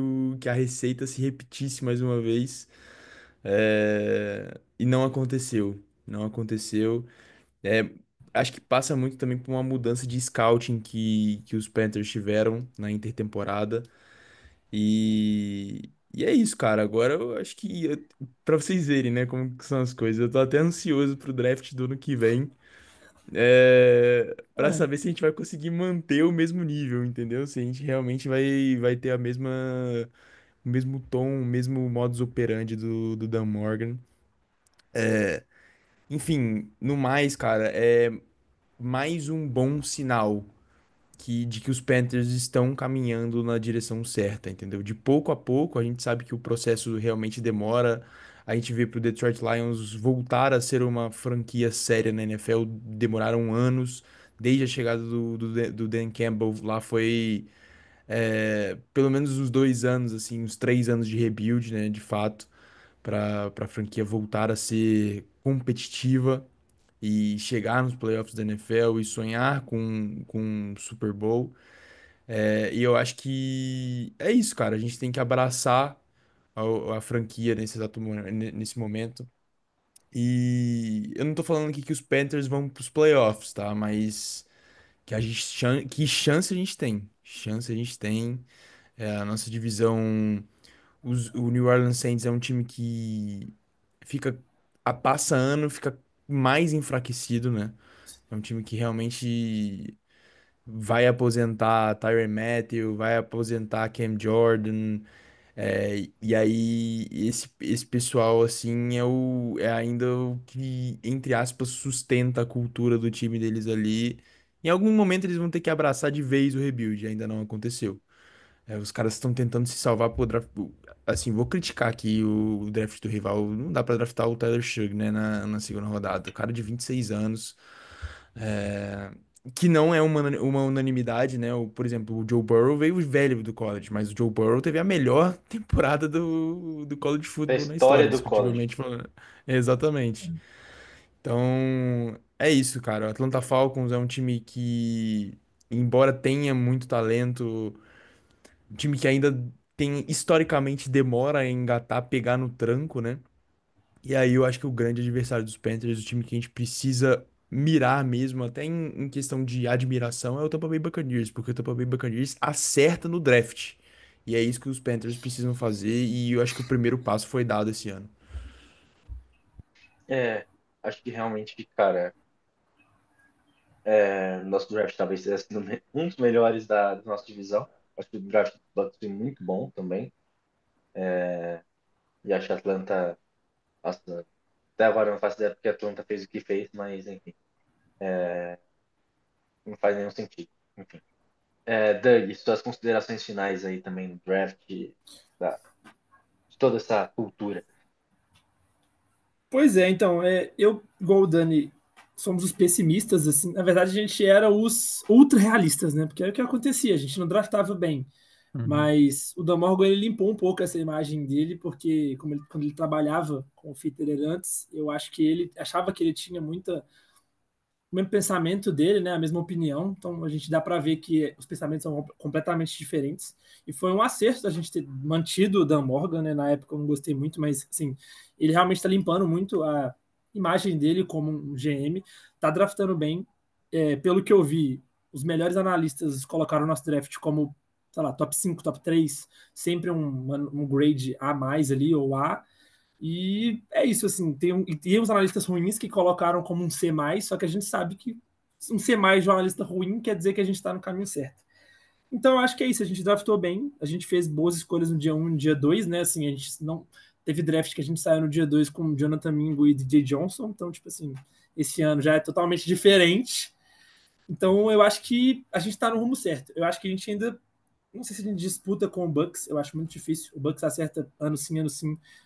[SPEAKER 3] a receita se repetisse mais uma vez. E não aconteceu. Não aconteceu. É, acho que passa muito também por uma mudança de scouting que os Panthers tiveram na intertemporada. E é isso, cara. Agora eu acho que, pra vocês verem, né, como que são as coisas, eu tô até ansioso pro draft do ano que vem. Para
[SPEAKER 2] É,
[SPEAKER 3] saber se a gente vai conseguir manter o mesmo nível, entendeu? Se a gente realmente vai ter o mesmo tom, o mesmo modus operandi do Dan Morgan. Enfim, no mais, cara, é mais um bom sinal de que os Panthers estão caminhando na direção certa, entendeu? De pouco a pouco, a gente sabe que o processo realmente demora. A gente vê pro Detroit Lions voltar a ser uma franquia séria na NFL, demoraram anos. Desde a chegada do Dan Campbell, lá foi pelo menos uns 2 anos, assim, uns 3 anos de rebuild, né, de fato, para a franquia voltar a ser competitiva e chegar nos playoffs da NFL e sonhar com um Super Bowl. E eu acho que é isso, cara. A gente tem que abraçar a franquia nesse momento. E eu não tô falando aqui que os Panthers vão pros playoffs, tá? Mas que chance a gente tem. Chance a gente tem. A nossa divisão. O New Orleans Saints é um time que fica. A passa ano, fica mais enfraquecido, né? É um time que realmente vai aposentar Tyrann Mathieu, vai aposentar Cam Jordan. E aí, esse pessoal, assim, é ainda o que, entre aspas, sustenta a cultura do time deles ali. Em algum momento eles vão ter que abraçar de vez o rebuild, ainda não aconteceu. Os caras estão tentando se salvar por draft. Assim, vou criticar aqui o draft do rival. Não dá pra draftar o Tyler Suggs, né, na segunda rodada. O cara de 26 anos. É, que não é uma unanimidade, né? Por exemplo, o Joe Burrow veio velho do college, mas o Joe Burrow teve a melhor temporada do college
[SPEAKER 1] Da
[SPEAKER 3] football na
[SPEAKER 1] história
[SPEAKER 3] história,
[SPEAKER 1] do college.
[SPEAKER 3] discutivelmente falando. Exatamente. Então, é isso, cara. O Atlanta Falcons é um time que, embora tenha muito talento, um time que ainda tem, historicamente, demora a engatar, pegar no tranco, né? E aí eu acho que o grande adversário dos Panthers, o time que a gente precisa mirar mesmo, até em questão de admiração, é o Tampa Bay Buccaneers, porque o Tampa Bay Buccaneers acerta no draft. E é isso que os Panthers precisam fazer, e eu acho que o primeiro passo foi dado esse ano.
[SPEAKER 1] É, acho que realmente, cara, nosso draft talvez tenha sido um dos melhores da nossa divisão. Acho que o draft do Bucks foi muito bom também. E acho que a Atlanta. Nossa, até agora eu não faço ideia porque a Atlanta fez o que fez, mas enfim, não faz nenhum sentido. Enfim. Doug, suas considerações finais aí também no draft, da, de toda essa cultura.
[SPEAKER 2] Pois é, então, eu, igual o Dani, somos os pessimistas, assim. Na verdade, a gente era os ultra realistas, né? Porque era o que acontecia, a gente não draftava bem.
[SPEAKER 4] Uhum.
[SPEAKER 2] Mas o Dan Morgan ele limpou um pouco essa imagem dele, porque quando ele trabalhava com o Fitterer antes, eu acho que ele achava que ele tinha muita o mesmo pensamento dele, né, a mesma opinião. Então a gente dá para ver que os pensamentos são completamente diferentes. E foi um acerto a gente ter mantido o Dan Morgan, né? Na época eu não gostei muito, mas assim, ele realmente está limpando muito a imagem dele como um GM, tá draftando bem. Pelo que eu vi, os melhores analistas colocaram o nosso draft como, sei lá, top 5, top 3, sempre um grade A mais ali, ou A. E é isso, assim, tem uns analistas ruins que colocaram como um C+, só que a gente sabe que um C+, de um analista ruim quer dizer que a gente está no caminho certo. Então, eu acho que é isso, a gente draftou bem, a gente fez boas escolhas no dia 1 e no dia 2, né, assim, a gente não... Teve draft que a gente saiu no dia 2 com Jonathan Mingo e DJ Johnson, então, tipo assim, esse ano já é totalmente diferente. Então, eu acho que a gente está no rumo certo. Eu acho que a gente ainda não sei se a gente disputa com o Bucks, eu acho muito difícil. O Bucks acerta ano sim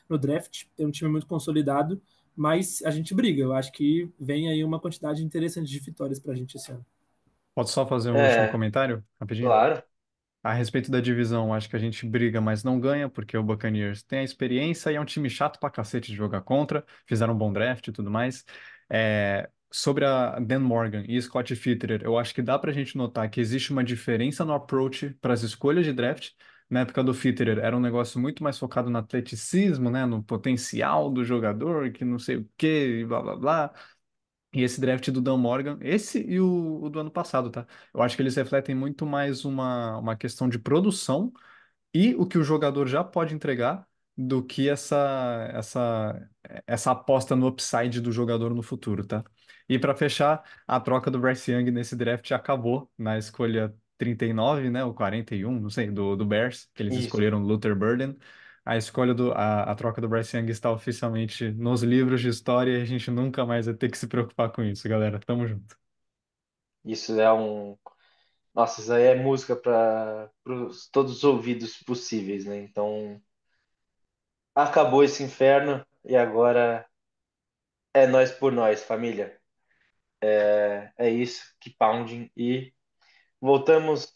[SPEAKER 2] no draft, tem um time muito consolidado, mas a gente briga. Eu acho que vem aí uma quantidade interessante de vitórias pra gente esse ano.
[SPEAKER 4] Posso só fazer um último
[SPEAKER 1] É,
[SPEAKER 4] comentário, rapidinho?
[SPEAKER 1] claro.
[SPEAKER 4] A respeito da divisão, acho que a gente briga, mas não ganha, porque o Buccaneers tem a experiência e é um time chato pra cacete de jogar contra, fizeram um bom draft e tudo mais. Sobre a Dan Morgan e Scott Fitterer, eu acho que dá pra gente notar que existe uma diferença no approach para as escolhas de draft. Na época do Fitterer era um negócio muito mais focado no atleticismo, né, no potencial do jogador, que não sei o quê, e blá blá blá. E esse draft do Dan Morgan, esse e o do ano passado, tá? Eu acho que eles refletem muito mais uma questão de produção e o que o jogador já pode entregar do que essa aposta no upside do jogador no futuro, tá? E para fechar, a troca do Bryce Young nesse draft acabou na escolha 39, né, ou 41, não sei, do Bears, que eles
[SPEAKER 1] Isso.
[SPEAKER 4] escolheram Luther Burden. A troca do Bryce Young está oficialmente nos livros de história e a gente nunca mais vai ter que se preocupar com isso, galera. Tamo junto.
[SPEAKER 1] Isso é um. Nossa, isso aí é música para todos os ouvidos possíveis, né? Então, acabou esse inferno e agora é nós por nós, família. É isso, keep pounding e voltamos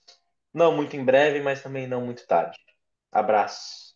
[SPEAKER 1] não muito em breve, mas também não muito tarde. Abraço.